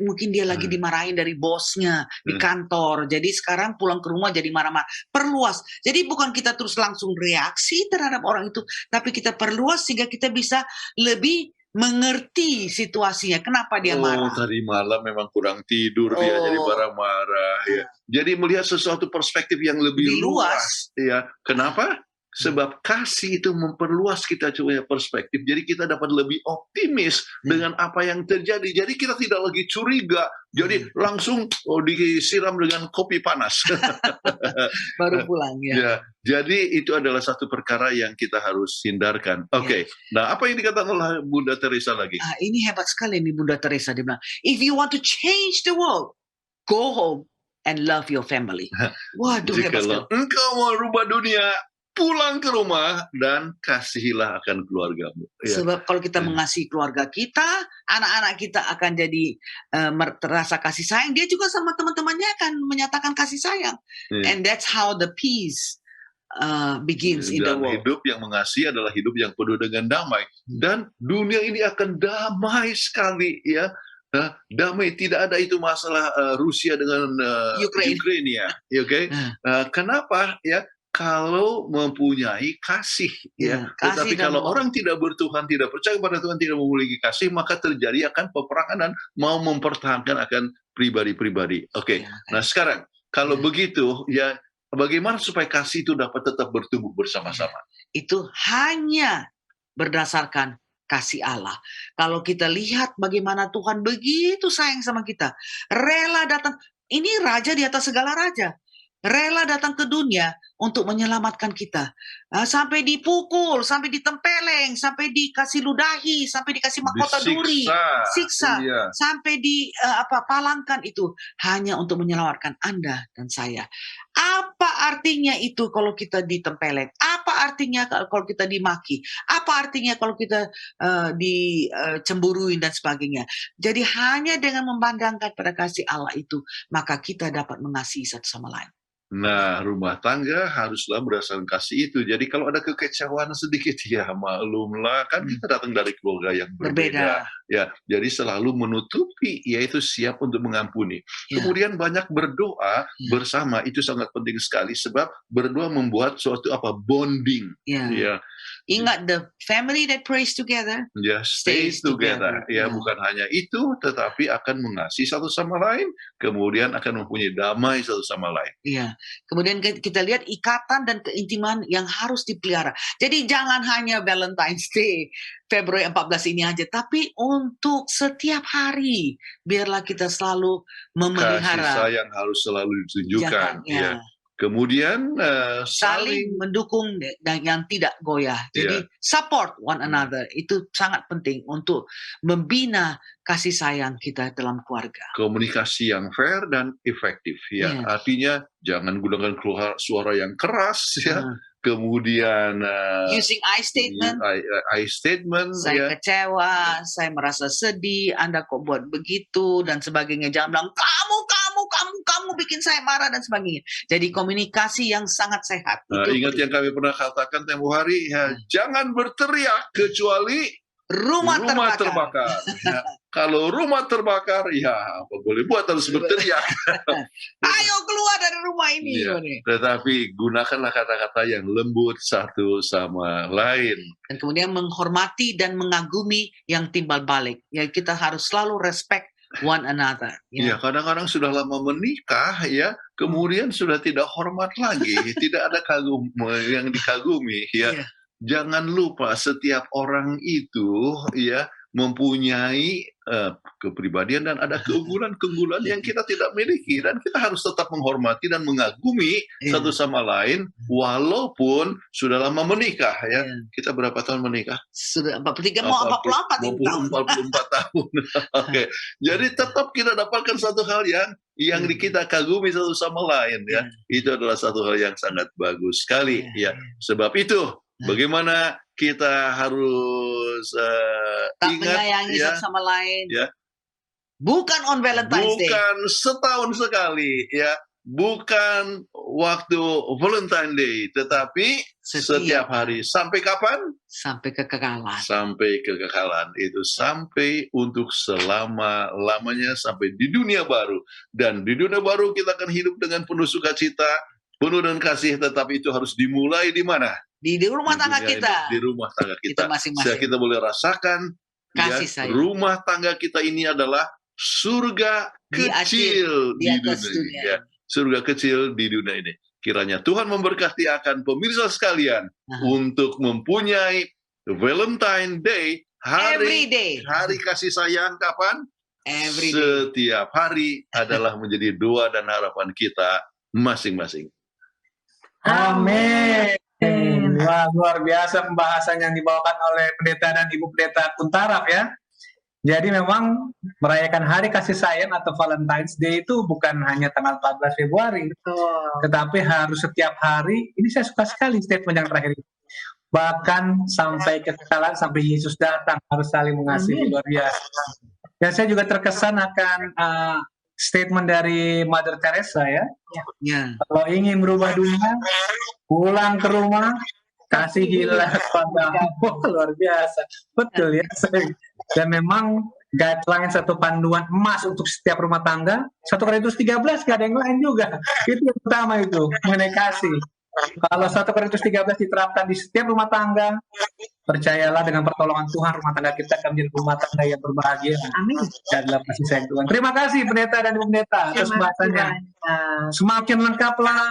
mungkin dia lagi dimarahin dari bosnya di kantor. Jadi sekarang pulang ke rumah jadi marah-marah. Perluas. Jadi bukan kita terus langsung reaksi terhadap orang itu, tapi kita perluas sehingga kita bisa lebih mengerti situasinya. Kenapa dia marah? Tadi malam memang kurang tidur dia jadi marah-marah ya. Jadi melihat sesuatu perspektif yang lebih luas ya. Kenapa? Sebab kasih itu memperluas kita punya perspektif. Jadi kita dapat lebih optimis dengan apa yang terjadi. Jadi kita tidak lagi curiga. Jadi langsung disiram dengan kopi panas. Baru pulang ya. Ya. Jadi itu adalah satu perkara yang kita harus hindarkan. Oke. Nah, apa yang dikatakan oleh Bunda Teresa lagi? Ini hebat sekali nih Bunda Teresa. Dia bilang, if you want to change the world, go home and love your family. Waduh, hebat sekali. Engkau mau rubah dunia, pulang ke rumah dan kasihilah akan keluargamu. Ya. Sebab kalau kita mengasihi keluarga kita, anak-anak kita akan jadi terasa kasih sayang. Dia juga sama teman-temannya akan menyatakan kasih sayang. And that's how the peace begins in the Dan world. hidup yang mengasihi adalah hidup yang penuh dengan damai. Dan dunia ini akan damai sekali, ya. Damai, tidak ada itu masalah Rusia dengan Ukraine. ya, oke? Kenapa, ya? Kalau mempunyai kasih, ya. Kasih Tetapi dan kalau love. orang tidak bertuhan, tidak percaya kepada Tuhan, tidak memiliki kasih, maka terjadi akan peperangan dan mau mempertahankan akan pribadi-pribadi. Oke. Nah sekarang kalau begitu, ya bagaimana supaya kasih itu dapat tetap bertumbuh bersama-sama? Itu hanya berdasarkan kasih Allah. Kalau kita lihat bagaimana Tuhan begitu sayang sama kita, rela datang. Ini raja di atas segala raja. Rela datang ke dunia untuk menyelamatkan kita. Sampai dipukul, sampai ditempeleng, sampai dikasih ludahi, sampai dikasih mahkota duri, siksa, Iya. sampai palangkan itu hanya untuk menyelamatkan Anda dan saya. Apa artinya itu kalau kita ditempeleng? Apa artinya kalau kita dimaki? Apa artinya kalau kita dicemburuin dan sebagainya? Jadi hanya dengan memandangkan pada kasih Allah itu, maka kita dapat mengasihi satu sama lain. Nah, rumah tangga haruslah berdasarkan kasih itu. Jadi kalau ada kekecewaan sedikit, ya maklumlah, kan kita datang dari keluarga yang berbeda. Ya, jadi selalu menutupi, yaitu siap untuk mengampuni. Kemudian banyak berdoa bersama, itu sangat penting sekali, sebab berdoa membuat suatu bonding. Ya. Ingat, the family that prays together, stays together. Ya, bukan hanya itu, tetapi akan mengasihi satu sama lain, kemudian akan mempunyai damai satu sama lain. Iya. Kemudian kita lihat ikatan dan keintiman yang harus dipelihara. Jadi jangan hanya Valentine's Day Februari 14 ini aja, tapi untuk setiap hari biarlah kita selalu memelihara. Kasih sayang harus selalu ditunjukkan. Ya. Kemudian saling mendukung dan yang tidak goyah. Jadi support one another itu sangat penting untuk membina kasih sayang kita dalam keluarga. Komunikasi yang fair dan efektif, ya. Artinya jangan gunakan suara yang keras, ya. Kemudian using I statement. I statement. Saya kecewa, saya merasa sedih, Anda kok buat begitu dan sebagainya. Jangan bilang kamu bikin saya marah dan sebagainya. Jadi komunikasi yang sangat sehat. Ingat yang kami pernah katakan tempo hari, jangan berteriak kecuali rumah terbakar. Ya. Kalau rumah terbakar, ya apa boleh buat, harus berteriak. Ayo keluar dari rumah ini. Ya. Tetapi gunakanlah kata-kata yang lembut satu sama lain. Dan kemudian menghormati dan mengagumi yang timbal balik. Ya, kita harus selalu respect one another. Ya, kadang-kadang sudah lama menikah, ya, kemudian sudah tidak hormat lagi, tidak ada kagum yang dikagumi, ya. Jangan lupa setiap orang itu, ya, mempunyai kepribadian dan ada keunggulan-keunggulan yang kita tidak miliki, dan kita harus tetap menghormati dan mengagumi satu sama lain walaupun sudah lama menikah, ya. Kita berapa tahun menikah? Sudah 43 mau 44 tahun. Oke. Jadi tetap kita dapatkan satu hal yang kita kagumi satu sama lain, ya. Itu adalah satu hal yang sangat bagus sekali, ya. Sebab itu bagaimana kita harus ingat, menyayangi satu sama lain. Ya. Bukan on Valentine's Day. Bukan setahun sekali, ya. Bukan waktu Valentine Day, tetapi setiap hari. Sampai kapan? Sampai kekekalan. Sampai kekekalan. Itu sampai untuk selama-lamanya, sampai di dunia baru. Dan di dunia baru kita akan hidup dengan penuh sukacita, penuh dengan kasih, tetapi itu harus dimulai di mana? Di rumah tangga kita. Di rumah tangga kita. Masing-masing. Kita boleh rasakan kasih sayang. Rumah tangga kita ini adalah surga kecil di dunia. Ya, surga kecil di dunia ini. Kiranya Tuhan memberkati akan pemirsa sekalian untuk mempunyai Valentine Day, hari kasih sayang kapan? Setiap hari adalah menjadi doa dan harapan kita masing-masing. Amin. Wah, luar biasa pembahasan yang dibawakan oleh pendeta dan Ibu Pendeta Kuntarap, ya. Jadi memang merayakan hari kasih sayang atau Valentine's Day itu bukan hanya tanggal 14 Februari. Tetapi harus setiap hari. Ini saya suka sekali statement yang terakhir ini. Bahkan sampai kekekalan, sampai Yesus datang, harus saling mengasihi. Luar biasa. Dan saya juga terkesan akan statement dari Mother Teresa ya. Ya. Kalau ingin merubah dunia, pulang ke rumah, kasihilah padamu. Luar biasa. Betul ya. Dan memang guideline satu panduan emas untuk setiap rumah tangga, 1 Korintus 13, gak ada yang lain juga. Itu yang pertama itu, mengenai kasih. Kalau 1 Korintus 13 diterapkan di setiap rumah tangga, percayalah dengan pertolongan Tuhan, rumah tangga kita akan menjadi rumah tangga yang berbahagia. Amin. Dalam kasih sayang Tuhan. Terima kasih pendeta dan ibu pendeta atas pembahasannya. Semakin lengkaplah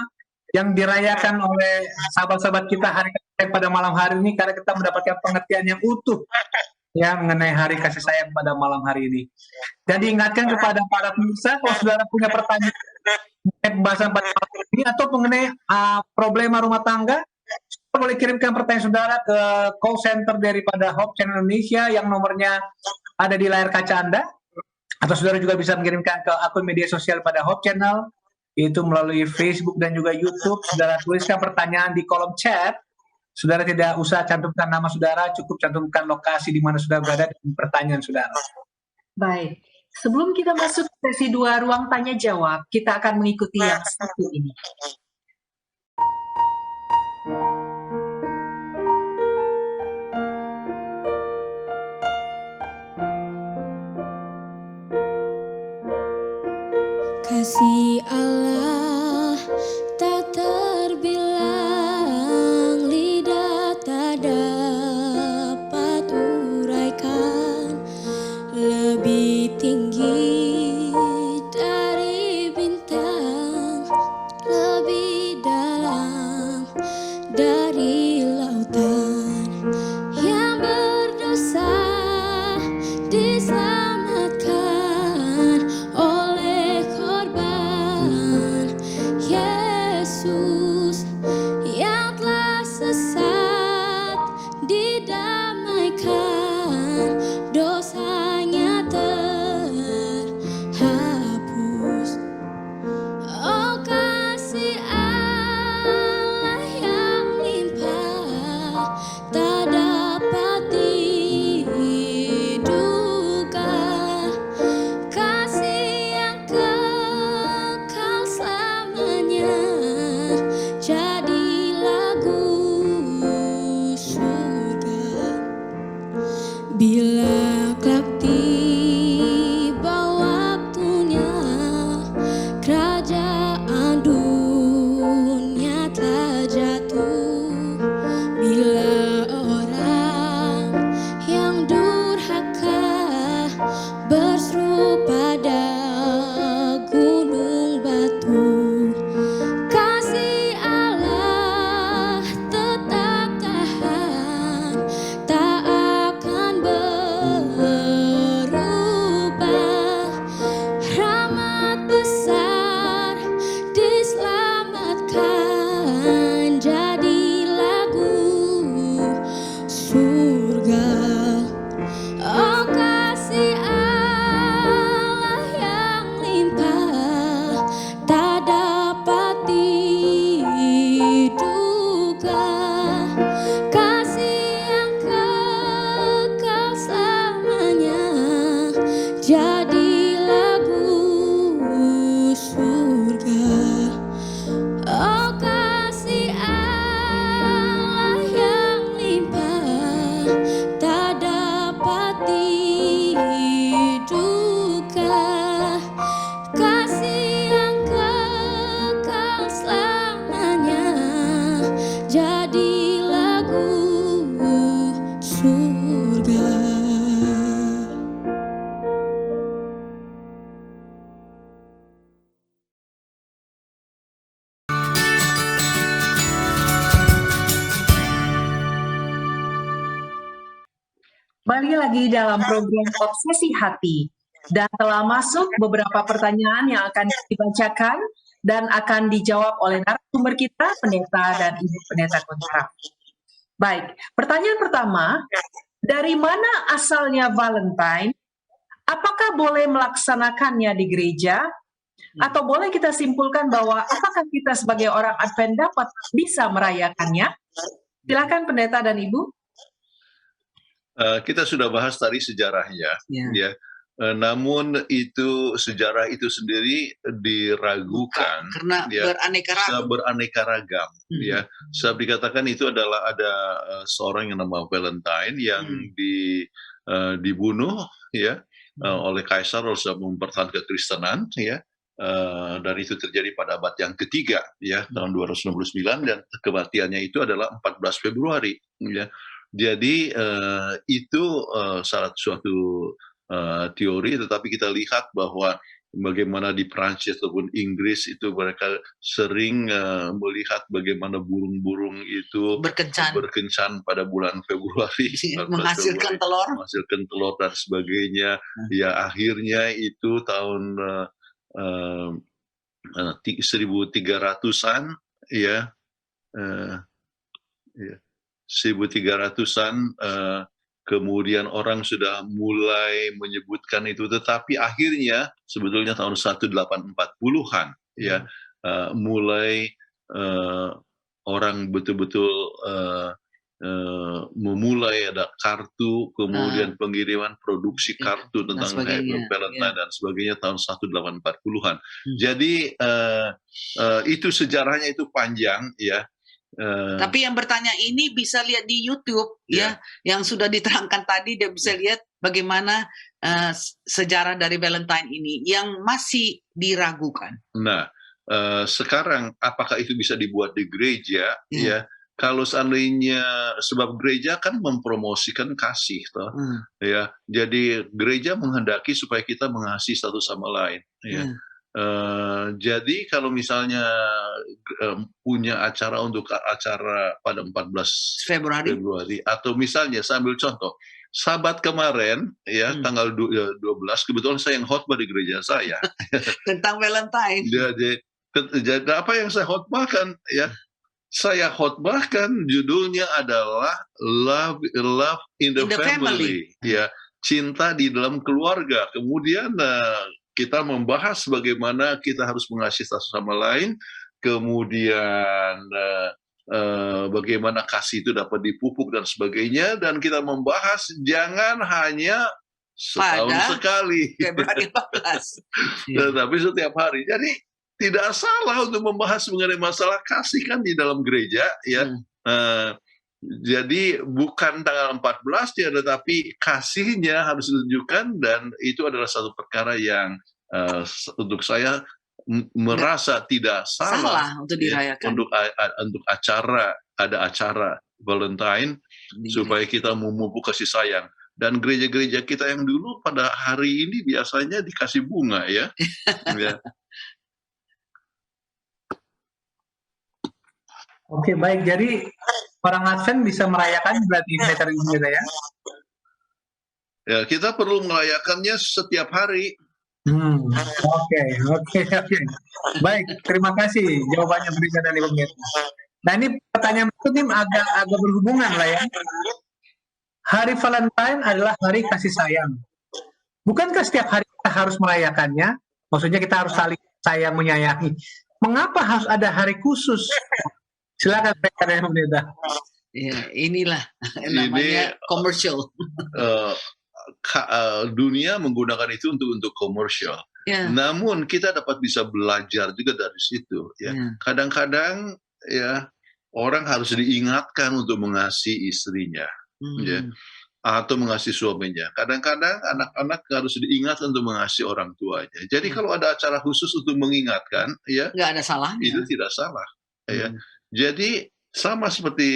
yang dirayakan oleh sahabat-sahabat kita hari pada malam hari ini, karena kita mendapatkan pengertian yang utuh ya mengenai hari kasih sayang pada malam hari ini. Dan diingatkan kepada para pemirsa, kalau saudara punya pertanyaan pembahasan pada malam ini atau mengenai problema rumah tangga, saudara boleh kirimkan pertanyaan saudara ke call center daripada Hope Channel Indonesia yang nomornya ada di layar kaca Anda, atau saudara juga bisa mengirimkan ke akun media sosial pada Hope Channel, yaitu melalui Facebook dan juga YouTube. Saudara tuliskan pertanyaan di kolom chat. Saudara tidak usah cantumkan nama saudara, cukup cantumkan lokasi di mana saudara berada dan pertanyaan saudara. Baik, sebelum kita masuk ke sesi 2 ruang tanya jawab, kita akan mengikuti yang satu ini. Kasih Allah tak terbilang, lidah tak dapat uraikan, lebih tinggi dari bintang, lebih dalam dari lautan. Yang berdosa diselamatkan oleh korban Yesus. Yang telah sesat didamaikan, dosanya terhapus. Oh, kasih Allah yang limpah tak dapat diduga, kasih yang kekal selamanya jadi lagu surga. Bila kelak tiba waktunya, kerajaan dunia telah jatuh. Bila orang yang durhaka berseru pada gunung batu, kasih Allah tetap tahan, tak akan berubah. Rahmat besar diselamatkan jadi lagu surga. Oh, kasih Allah yang limpah tak dapat diduga, kasih yang kekal selamanya jadi lagu surga. Oh, kasih Allah yang limpah tak dapat diduga, kasih yang kekal selamanya jadi lagu surga. Kembali lagi dalam program Obsesi Hati, dan telah masuk beberapa pertanyaan yang akan dibacakan dan akan dijawab oleh narasumber kita, pendeta dan ibu pendeta kontra. Baik, pertanyaan pertama, dari mana asalnya Valentine? Apakah boleh melaksanakannya di gereja? Atau boleh kita simpulkan bahwa apakah kita sebagai orang Advent dapat bisa merayakannya? Silakan pendeta dan ibu. Kita sudah bahas tadi sejarahnya, Ya. ya. namun itu sejarah itu sendiri diragukan karena ya, beraneka ragam. beraneka ragam ya. Sebab dikatakan itu adalah ada seorang yang nama Valentine yang dibunuh ya oleh kaisar sebab mempertahankan kekristenan ya. Dan itu terjadi pada abad yang ketiga ya, tahun 269, dan kematiannya itu adalah 14 Februari ya. Jadi itu suatu teori, tetapi kita lihat bahwa bagaimana di Prancis ataupun Inggris itu mereka sering melihat bagaimana burung-burung itu berkencan pada bulan Februari, menghasilkan telur dan sebagainya. Ya akhirnya itu tahun 1300-an ya, 1300-an kemudian orang sudah mulai menyebutkan itu, tetapi akhirnya sebetulnya tahun 1840-an ya mulai orang betul-betul memulai ada kartu, kemudian pengiriman produksi kartu tentang Valentine dan sebagainya tahun 1840-an. Jadi itu sejarahnya itu panjang ya. Tapi yang bertanya ini bisa lihat di YouTube ya, yang sudah diterangkan tadi, dia bisa lihat bagaimana sejarah dari Valentine ini yang masih diragukan. Nah, sekarang apakah itu bisa dibuat di gereja ya? Kalau seandainya, sebab gereja kan mempromosikan kasih toh ya. Jadi gereja menghendaki supaya kita mengasihi satu sama lain ya. Jadi kalau misalnya punya acara untuk acara pada 14 Februari atau misalnya saya ambil contoh Sabat kemarin ya tanggal 12 kebetulan saya yang khotbah di gereja saya tentang Valentine. Jadi apa yang saya khotbahkan ya? Saya khotbahkan judulnya adalah Love in the Family ya, cinta di dalam keluarga. Kemudian kita membahas bagaimana kita harus mengasihi satu sama lain, kemudian bagaimana kasih itu dapat dipupuk dan sebagainya, dan kita membahas jangan hanya setahun sekali, Februari 14, tetapi setiap hari. Jadi tidak salah untuk membahas mengenai masalah kasih kan di dalam gereja ya. Jadi bukan tanggal 14 ya, tetapi kasihnya harus ditunjukkan, dan itu adalah satu perkara yang untuk saya merasa tidak salah untuk dirayakan. Untuk ada acara Valentine supaya kita memupuk kasih sayang. Dan gereja-gereja kita yang dulu pada hari ini biasanya dikasih bunga ya. Ya. Oke, baik. Jadi orang Advent bisa merayakan berarti kita ya? Ya, kita perlu merayakannya setiap hari. Oke. Baik, terima kasih jawabannya berikan dari pemirsa. Nah, ini pertanyaan berikutnya agak berhubungan lah ya. Hari Valentine adalah hari kasih sayang. Bukankah setiap hari kita harus merayakannya? Maksudnya kita harus saling sayang menyayangi. Mengapa harus ada hari khusus? Silakan rekan pemerintah. Ya, inilah namanya komersial. Dunia menggunakan itu untuk komersial. Namun kita dapat bisa belajar juga dari situ. Ya, kadang-kadang ya orang harus diingatkan untuk mengasihi istrinya, ya, atau mengasihi suaminya. Kadang-kadang anak-anak harus diingatkan untuk mengasihi orang tuanya. Jadi kalau ada acara khusus untuk mengingatkan, ya, nggak ada salahnya. Itu tidak salah. Ya. Jadi sama seperti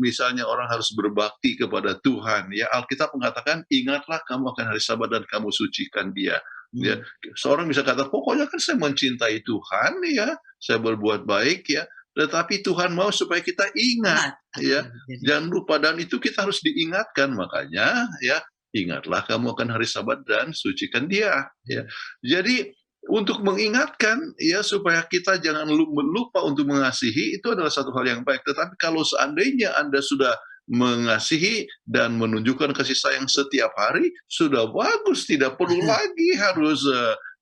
misalnya orang harus berbakti kepada Tuhan, ya, Alkitab mengatakan ingatlah kamu akan hari Sabat dan kamu sucikan dia. Ya, seorang bisa kata pokoknya kan saya mencintai Tuhan, ya, saya berbuat baik, ya, tetapi Tuhan mau supaya kita ingat, ya, jangan lupa, dan itu kita harus diingatkan. Makanya ya, ingatlah kamu akan hari Sabat dan sucikan dia, ya. Jadi untuk mengingatkan, ya, supaya kita jangan lupa untuk mengasihi, itu adalah satu hal yang baik. Tetapi kalau seandainya Anda sudah mengasihi dan menunjukkan kasih sayang setiap hari, sudah bagus, tidak perlu lagi harus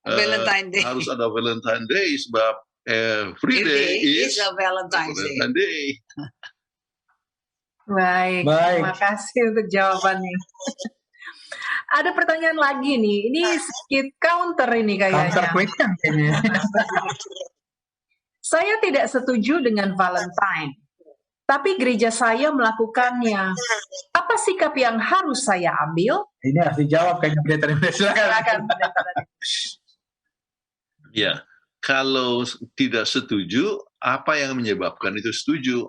harus ada Valentine Day, sebab every day is a Valentine's Day. Baik, terima kasih untuk jawabannya. Ada pertanyaan lagi nih. Ini sedikit counter ini Counter kayaknya. question kayaknya. Saya tidak setuju dengan Valentine, tapi gereja saya melakukannya. Apa sikap yang harus saya ambil? Ini harus dijawab kayaknya pendeta. Silakan. Silakan, Pendeta Dani. Ya, kalau tidak setuju, apa yang menyebabkan itu setuju?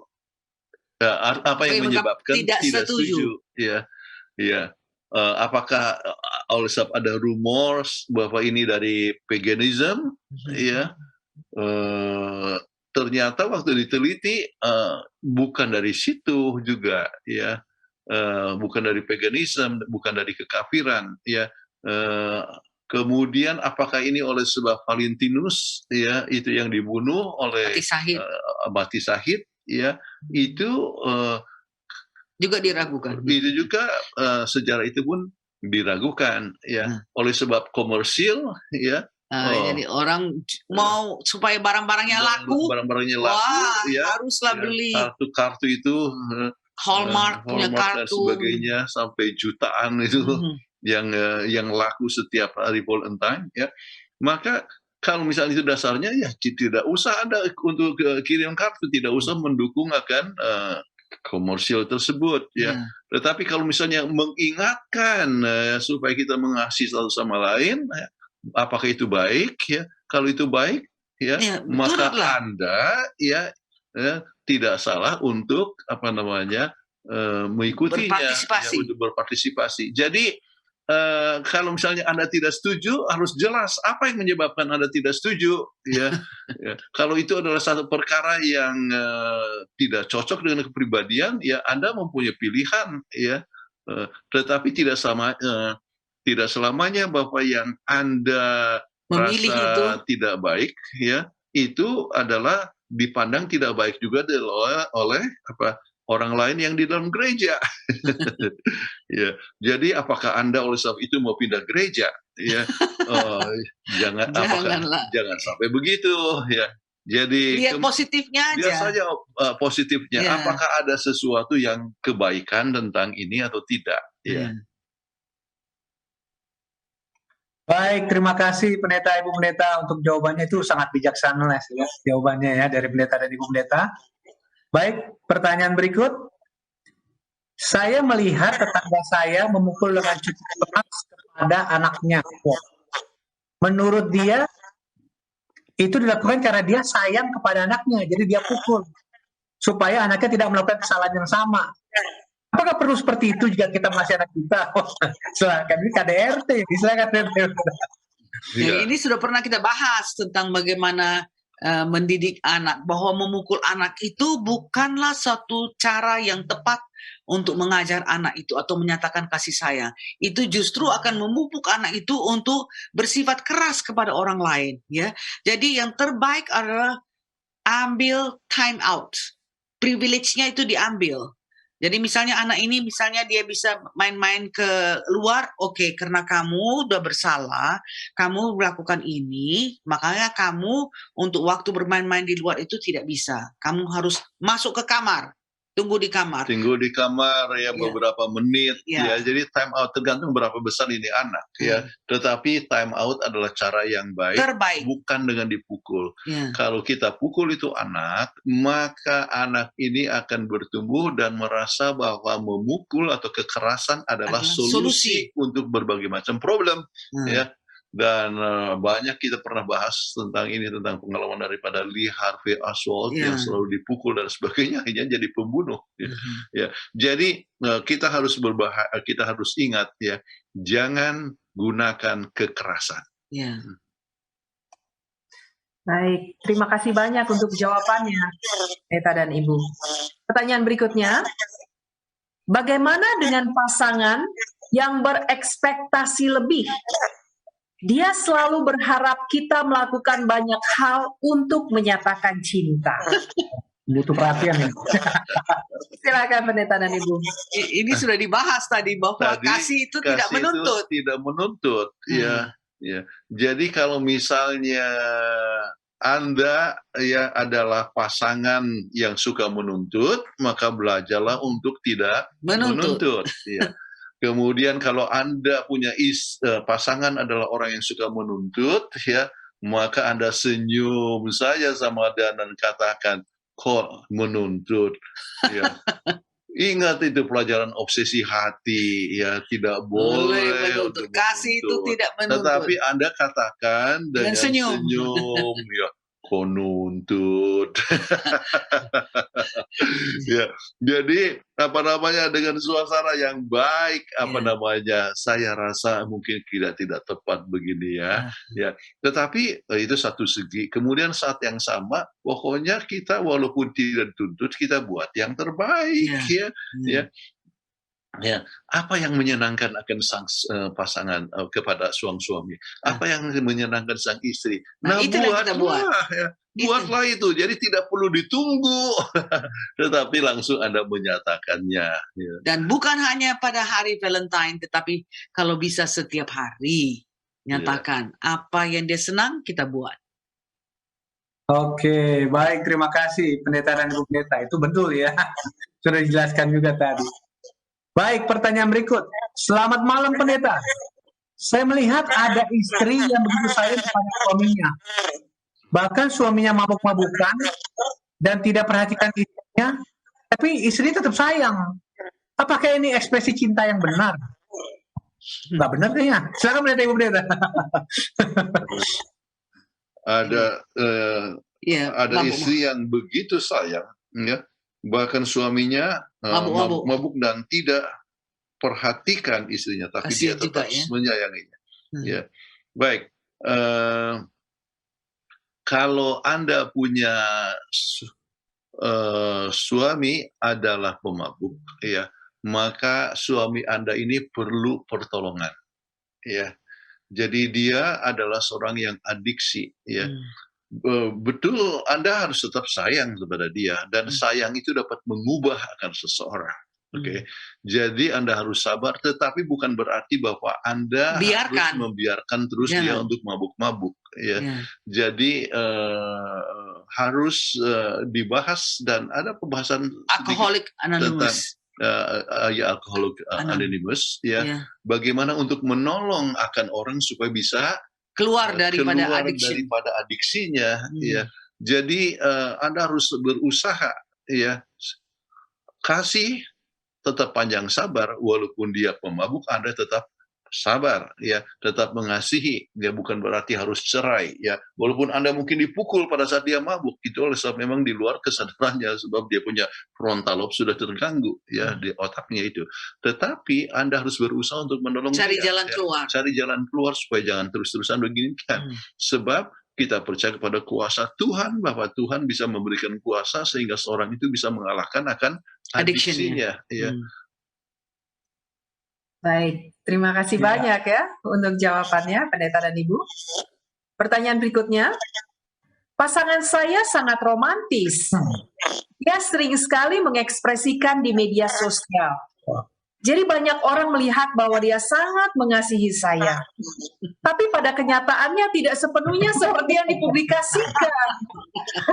Apa yang menyebabkan tidak tidak setuju? Ya, ya. Apakah oleh sebab ada rumors bahwa ini dari paganism? Ya, ternyata waktu diteliti bukan dari situ juga, ya, bukan dari paganism, bukan dari kekafiran, ya. Kemudian apakah ini oleh sebab Valentinus, ya, itu yang dibunuh oleh Mati Sahid, ya, itu juga diragukan. Itu juga sejarah itu pun diragukan, ya, oleh sebab komersil, ya. Jadi orang mau supaya barang-barangnya laku, wah, ya, haruslah beli kartu-kartu itu, Hallmark punya dan kartu sebagainya sampai jutaan itu yang laku setiap hari Valentine, ya. Maka kalau misalnya itu dasarnya, ya tidak usah ada untuk kirim kartu, tidak usah mendukung akan komersial tersebut, ya. Tetapi kalau misalnya mengingatkan supaya kita mengasihi satu sama lain, ya, apakah itu baik, ya? Kalau itu baik, ya, maka Anda, ya, tidak salah untuk mengikutinya, ya, untuk berpartisipasi. Jadi kalau misalnya Anda tidak setuju, harus jelas apa yang menyebabkan Anda tidak setuju, ya. Ya. Kalau itu adalah satu perkara yang tidak cocok dengan kepribadian, ya Anda mempunyai pilihan, ya. Tetapi tidak selamanya bahwa yang Anda memilih rasa itu tidak baik, ya, itu adalah dipandang tidak baik juga oleh orang lain yang di dalam gereja. Ya, jadi apakah Anda oleh sebab itu mau pindah gereja? Ya, jangan sampai begitu, ya. Jadi lihat positifnya aja. Lihat saja positifnya. Ya. Apakah ada sesuatu yang kebaikan tentang ini atau tidak? Ya. Baik, terima kasih Pendeta, Ibu Pendeta, untuk jawabannya. Itu sangat bijaksana ya, jawabannya, ya, dari Pendeta dan Ibu Pendeta. Baik, pertanyaan berikut. Saya melihat tetangga saya memukul dengan cukup keras kepada anaknya. Menurut dia, itu dilakukan karena dia sayang kepada anaknya, jadi dia pukul. Supaya anaknya tidak melakukan kesalahan yang sama. Apakah perlu seperti itu jika kita masih anak kita? Silakan, ini KDRT, silakan. Ya, ini sudah pernah kita bahas tentang bagaimana mendidik anak, bahwa memukul anak itu bukanlah suatu cara yang tepat untuk mengajar anak itu atau menyatakan kasih sayang. Itu justru akan memupuk anak itu untuk bersifat keras kepada orang lain, ya. Jadi yang terbaik adalah ambil time out. Privilege-nya itu diambil. Jadi misalnya anak ini, misalnya dia bisa main-main ke luar, oke, karena kamu udah bersalah, kamu melakukan ini, makanya kamu untuk waktu bermain-main di luar itu tidak bisa. Kamu harus masuk ke kamar, tunggu di kamar. Tunggu di kamar, ya, beberapa menit, ya. Jadi time out tergantung berapa besar ini anak, ya. Tetapi time out adalah cara yang terbaik, bukan dengan dipukul. Kalau kita pukul itu anak, maka anak ini akan bertumbuh dan merasa bahwa memukul atau kekerasan adalah solusi untuk berbagai macam problem, ya. Dan banyak kita pernah bahas tentang ini, tentang pengalaman daripada Lee Harvey Oswald yang selalu dipukul dan sebagainya, akhirnya jadi pembunuh. Ya. Jadi kita harus ingat, ya, jangan gunakan kekerasan. Baik, terima kasih banyak untuk jawabannya, Eta dan Ibu. Pertanyaan berikutnya, bagaimana dengan pasangan yang berekspektasi lebih? Dia selalu berharap kita melakukan banyak hal untuk menyatakan cinta. Butuh perhatian, ya. Silakan Pendeta dan Ibu. Ini sudah dibahas tadi bahwa kasih itu tidak menuntut. Tidak menuntut, ya. Jadi kalau misalnya Anda, ya, adalah pasangan yang suka menuntut, maka belajarlah untuk tidak menuntut. Ya. Kemudian kalau Anda punya pasangan adalah orang yang suka menuntut, ya, maka Anda senyum saja sama dia dan katakan, kok menuntut? Ya. Ingat itu pelajaran obsesi hati, ya, tidak boleh menuntut. untuk Kasih itu menuntut. tidak menuntut. Tetapi Anda katakan Dengan dengan senyum. senyum, ya, kok nuntut. Ya, jadi apa namanya, dengan suasana yang baik, apa Ya. namanya, saya rasa mungkin tidak tepat begini ya. Ya, tetapi itu satu segi. Kemudian saat yang sama, pokoknya kita walaupun tidak dituntut, kita buat yang terbaik ya. Ya. Ya, apa yang menyenangkan akan sang pasangan kepada suami? Apa yang menyenangkan sang istri? Nah, itu yang kita buat. Ya. Buatlah itu. Jadi tidak perlu ditunggu, tetapi langsung Anda menyatakannya. Ya. Dan bukan hanya pada hari Valentine, tetapi kalau bisa setiap hari nyatakan apa yang dia senang kita buat. Oke, baik, terima kasih Pendeta dan Ibu Pendeta. Itu betul ya. Sudah dijelaskan juga tadi. Baik, pertanyaan berikut. Selamat malam Pendeta. Saya melihat ada istri yang begitu sayang kepada suaminya. Bahkan suaminya mabuk-mabukan dan tidak perhatikan istrinya, tapi istri tetap sayang. Apakah ini ekspresi cinta yang benar? Nggak benar kayaknya. Silakan Pendeta, Ibu Pendeta. Ada istri yang begitu sayang, ya, bahkan suaminya mabuk dan tidak perhatikan istrinya, tapi Kasian dia tetap juga, ya. menyayanginya. Ya, baik. Kalau Anda punya suami adalah pemabuk, ya, maka suami Anda ini perlu pertolongan, ya. Jadi dia adalah seorang yang adiksi, ya. Betul, Anda harus tetap sayang kepada dia, dan sayang itu dapat mengubah akan seseorang. Oke, jadi Anda harus sabar, tetapi bukan berarti bahwa Anda harus membiarkan terus dia untuk mabuk-mabuk. Ya, jadi harus dibahas, dan ada pembahasan Alcoholic Anonymous. Alcoholic Anonymous, ya, bagaimana untuk menolong akan orang supaya bisa keluar daripada adiksinya, ya. Jadi Anda harus berusaha, ya, kasih, tetap panjang sabar, walaupun dia pemabuk, Anda tetap sabar, ya, tetap mengasihi, ya, bukan berarti harus cerai, ya, walaupun Anda mungkin dipukul pada saat dia mabuk, itu oleh sebab memang di luar kesadarannya, sebab dia punya frontal lobe sudah terganggu, ya, di otaknya itu. Tetapi Anda harus berusaha untuk menolong cari dia, jalan keluar, cari jalan keluar supaya jangan terus-terusan begini kan, sebab kita percaya kepada kuasa Tuhan, bahwa Tuhan bisa memberikan kuasa sehingga seorang itu bisa mengalahkan akan adiksinya. Ya. Baik, terima kasih banyak ya untuk jawabannya Pendeta dan Ibu. Pertanyaan berikutnya, pasangan saya sangat romantis. Dia sering sekali mengekspresikan di media sosial. Jadi banyak orang melihat bahwa dia sangat mengasihi saya. Tapi pada kenyataannya tidak sepenuhnya seperti yang dipublikasikan.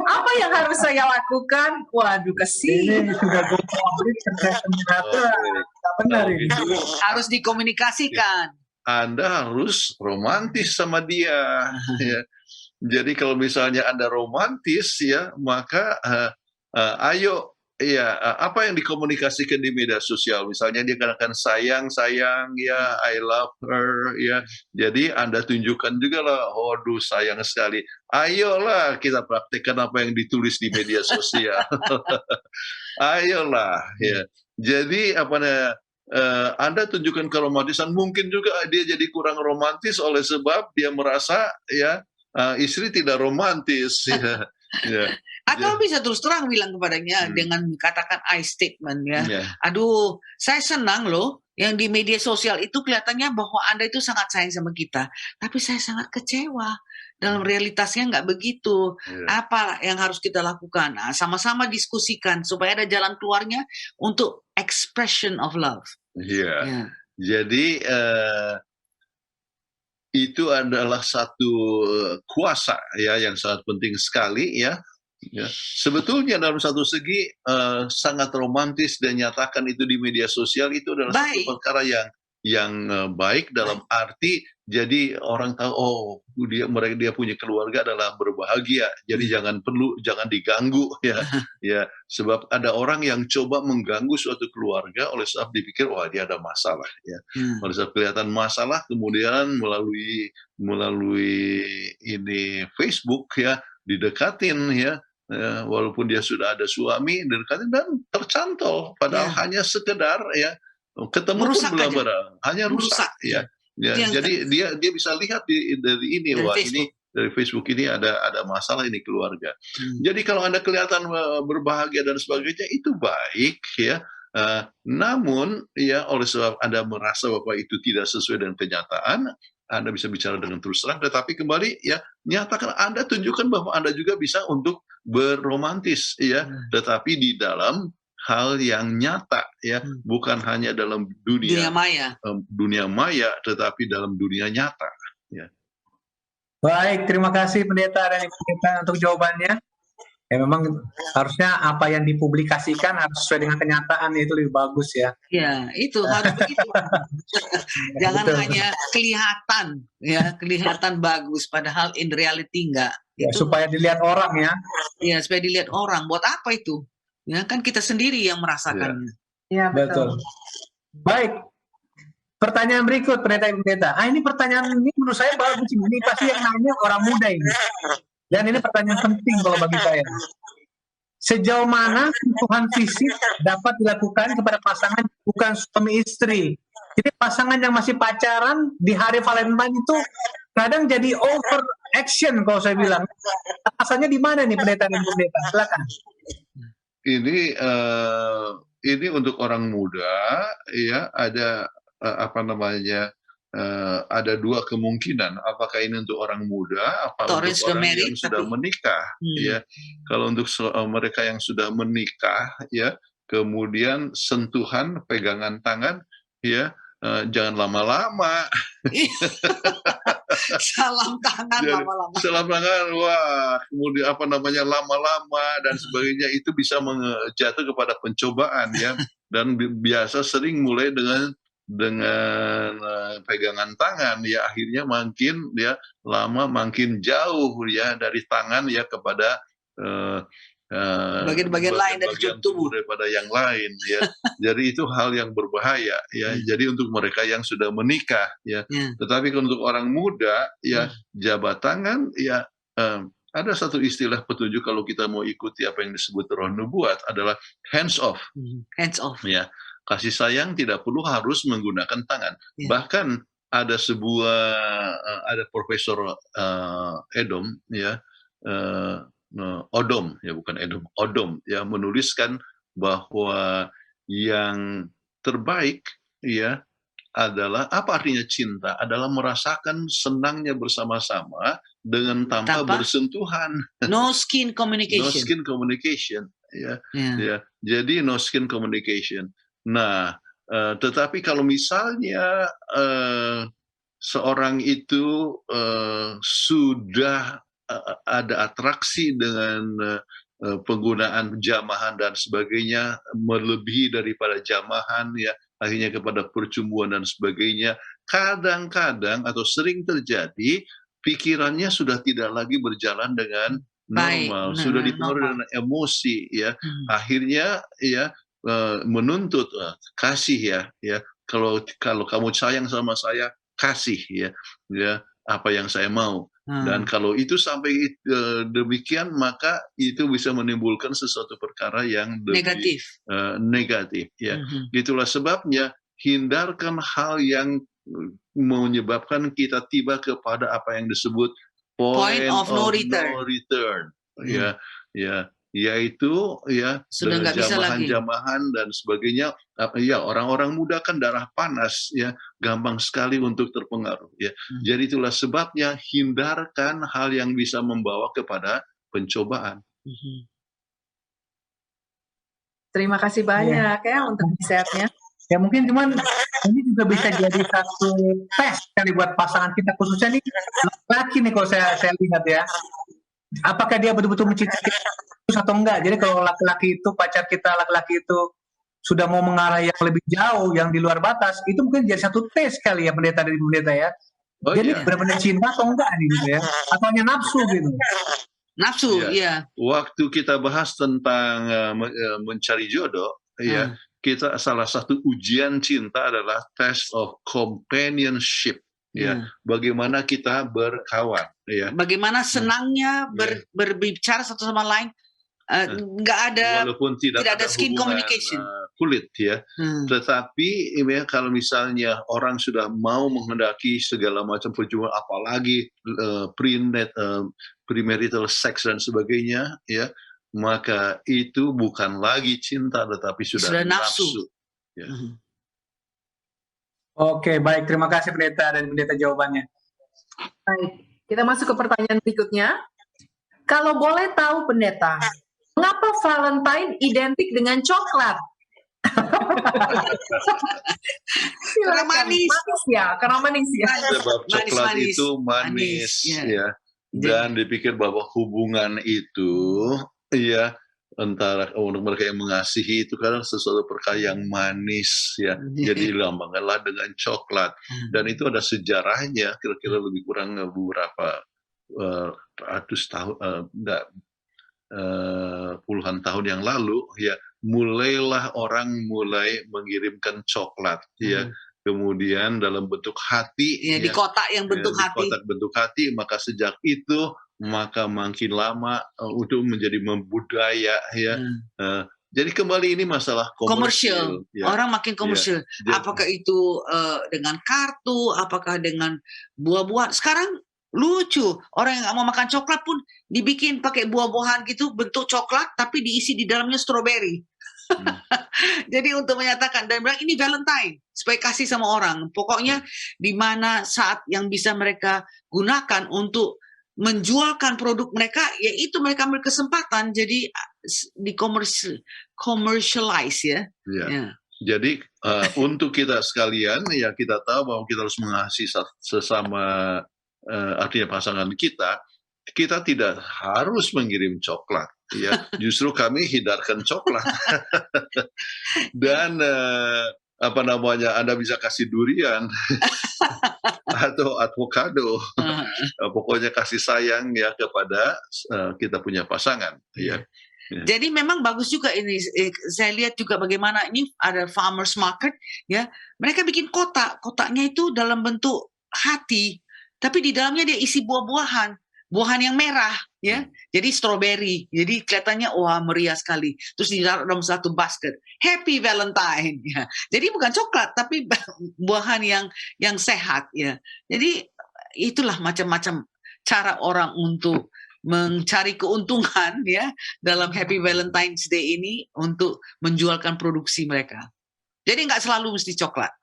Apa yang harus saya lakukan? Waduh, kasihan. Ini sudah komplit benar ini. Harus dikomunikasikan. Anda harus romantis sama dia. Ya. Jadi kalau misalnya Anda romantis, ya, maka ayo. Iya, apa yang dikomunikasikan di media sosial, misalnya dia katakan sayang, ya, I love her, ya. Jadi Anda tunjukkan juga lah, aduh sayang sekali. Ayolah kita praktekkan apa yang ditulis di media sosial. Ayolah, ya. Jadi Anda tunjukkan keromantisan, mungkin juga dia jadi kurang romantis oleh sebab dia merasa, ya, istri tidak romantis. Ya. Ya. Atau bisa terus terang bilang kepadanya dengan katakan I statement, ya. Aduh, saya senang loh yang di media sosial itu kelihatannya bahwa Anda itu sangat sayang sama kita, tapi saya sangat kecewa. Dalam realitasnya nggak begitu. Apa yang harus kita lakukan? Nah, sama-sama diskusikan supaya ada jalan keluarnya untuk expression of love. Iya. Jadi itu adalah satu kuasa, ya, yang sangat penting sekali, ya. Ya, sebetulnya dalam satu segi sangat romantis dan nyatakan itu di media sosial itu adalah satu Baik. perkara yang baik dalam arti jadi orang tahu oh dia punya keluarga adalah berbahagia jadi jangan diganggu ya sebab ada orang yang coba mengganggu suatu keluarga oleh sebab dipikir wah dia ada masalah ya oleh sebab kelihatan masalah kemudian melalui ini Facebook ya didekatin ya. Walaupun dia sudah ada suami didekatin dan tercantol padahal hanya sekedar ya ketemu Merusak pun belum aja. hanya rusak ya jadi dia bisa lihat dari ini Dari wah Facebook. ini dari Facebook ini ada masalah ini keluarga jadi kalau Anda kelihatan berbahagia dan sebagainya itu baik ya namun ya oleh sebab Anda merasa bahwa itu tidak sesuai dengan kenyataan Anda bisa bicara dengan terus terang, tetapi kembali ya nyatakan Anda tunjukkan bahwa Anda juga bisa untuk berromantis ya, tetapi di dalam hal yang nyata ya, bukan hanya dalam dunia maya, tetapi dalam dunia nyata. Ya. Baik, terima kasih Pendeta dan Ibu Pendeta untuk jawabannya. Ya memang harusnya apa yang dipublikasikan harus sesuai dengan kenyataan itu lebih bagus ya. Ya, itu harus begitu. Jangan hanya kelihatan bagus padahal in reality enggak. Ya, itu supaya dilihat orang ya. Ya, supaya dilihat orang. Buat apa itu? Ya, kan kita sendiri yang merasakannya. Ya, betul. Baik. Pertanyaan berikut Pendeta. Ini pertanyaan ini menurut saya bagus. Ini pasti yang nanya orang muda ini. Dan ini pertanyaan penting kalau bagi saya. Sejauh mana sentuhan fisik dapat dilakukan kepada pasangan bukan suami istri? Jadi pasangan yang masih pacaran di hari Valentine itu kadang jadi over action kalau saya bilang. Asalnya di mana nih Pendeta dan Pendeta? Silakan. Ini untuk orang muda ya ada ada dua kemungkinan. Apakah ini untuk orang muda, atau untuk orang yang sudah menikah? Ya, kalau untuk mereka yang sudah menikah, ya, kemudian sentuhan, pegangan tangan, ya, jangan lama-lama. Salam tangan lama-lama. Salam tangan, wah, kemudian lama-lama dan sebagainya itu bisa jatuh kepada pencobaan, ya, dan biasa sering mulai dengan pegangan tangan ya akhirnya makin ya lama makin jauh ya dari tangan ya kepada bagian-bagian lain dari tubuh daripada yang lain ya. Jadi itu hal yang berbahaya ya. Jadi untuk mereka yang sudah menikah ya. Tetapi untuk orang muda ya jabat tangan ya ada satu istilah petunjuk kalau kita mau ikuti apa yang disebut roh nubuat adalah hands off. Hands off ya. Kasih sayang tidak perlu harus menggunakan tangan. Bahkan ada Profesor Odom ya, Odom ya menuliskan bahwa yang terbaik ya adalah apa artinya cinta adalah merasakan senangnya bersama-sama dengan tanpa bersentuhan. No skin communication. No skin communication ya. Jadi no skin communication. Nah, tetapi kalau misalnya seorang itu sudah ada atraksi dengan penggunaan jamahan dan sebagainya melebihi daripada jamahan ya akhirnya kepada percumbuan dan sebagainya kadang-kadang atau sering terjadi pikirannya sudah tidak lagi berjalan dengan normal, sudah dipengaruhi dengan emosi ya akhirnya ya menuntut kasih ya kalau kamu sayang sama saya kasih ya apa yang saya mau dan kalau itu sampai demikian maka itu bisa menimbulkan sesuatu perkara yang lebih negatif ya itulah sebabnya hindarkan hal yang menyebabkan kita tiba kepada apa yang disebut point of no return ya yaitu ya dengan jamahan dan sebagainya ya orang-orang muda kan darah panas ya gampang sekali untuk terpengaruh ya jadi itulah sebabnya hindarkan hal yang bisa membawa kepada pencobaan. Terima kasih banyak ya untuk nasihatnya. Ya mungkin cuman ini juga bisa jadi satu tes kali buat pasangan kita khususnya nih laki nih kalau saya lihat ya. apakah dia betul-betul mencintai kita terus atau enggak. Jadi kalau laki-laki itu, pacar kita laki-laki itu sudah mau mengarah yang lebih jauh, yang di luar batas, itu mungkin jadi satu tes kali ya pendeta dari pendeta ya. Oh Jadi iya. benar-benar cinta atau enggak nih gitu ya, atau hanya nafsu gitu. Nafsu, Iya. ya. Waktu kita bahas tentang mencari jodoh, ya, kita salah satu ujian cinta adalah test of companionship, ya. Bagaimana kita berkawan, ya. Bagaimana senangnya berbicara satu sama lain, nggak ada Walaupun tidak ada skin hubungan, communication. kulit, ya. Tetapi ya, kalau misalnya orang sudah mau menghendaki segala macam perjuangan, apalagi premarital sex dan sebagainya, ya, maka itu bukan lagi cinta tetapi sudah nafsu. Ya. Oke, baik, terima kasih pendeta dan pendeta jawabannya. Baik, kita masuk ke pertanyaan berikutnya. Kalau boleh tahu pendeta, mengapa Valentine identik dengan coklat? Karena manis. Karena manis ya. Sebab coklat Manis. itu manis, Ya. ya. Dan dipikir bahwa hubungan itu, ya, antara untuk mereka yang mengasihi itu kadang sesuatu perkara yang manis, ya. Jadi lambangkanlah dengan coklat. Dan itu ada sejarahnya, kira-kira lebih kurang beberapa ratus tahun, puluhan tahun yang lalu, ya, mulailah orang mulai mengirimkan coklat, ya. Kemudian dalam bentuk hati, Ya, di kotak yang bentuk di hati. kotak bentuk hati, maka sejak itu maka makin lama untuk menjadi membudaya, ya. Jadi kembali ini masalah komersial. Ya. Orang makin komersial. Ya. Apakah itu dengan kartu, apakah dengan buah-buahan. Sekarang lucu, orang yang nggak mau makan coklat pun dibikin pakai buah-buahan gitu, bentuk coklat, tapi diisi di dalamnya stroberi. Jadi untuk menyatakan dan bilang ini Valentine supaya kasih sama orang. Pokoknya di mana saat yang bisa mereka gunakan untuk menjualkan produk mereka, yaitu mereka ambil kesempatan jadi di commercialize ya. Ya. Jadi untuk kita sekalian, ya, kita tahu bahwa kita harus mengasihi sesama, artinya pasangan kita tidak harus mengirim coklat, ya. Justru kami hindarkan coklat. Dan apa namanya, Anda bisa kasih durian atau avocado, pokoknya kasih sayang, ya, kepada kita punya pasangan, ya. Jadi memang bagus juga ini. Saya lihat juga bagaimana ini ada farmers market, ya. Mereka bikin kotaknya itu dalam bentuk hati, tapi di dalamnya dia isi buah-buahan yang merah, ya. Jadi stroberi. Jadi kelihatannya wah meriah sekali. Terus ditaruh dalam satu basket. Happy Valentine, ya. Jadi bukan coklat tapi buahan yang sehat, ya. Jadi itulah macam-macam cara orang untuk mencari keuntungan, ya, dalam Happy Valentine's Day ini untuk menjualkan produksi mereka. Jadi nggak selalu mesti coklat.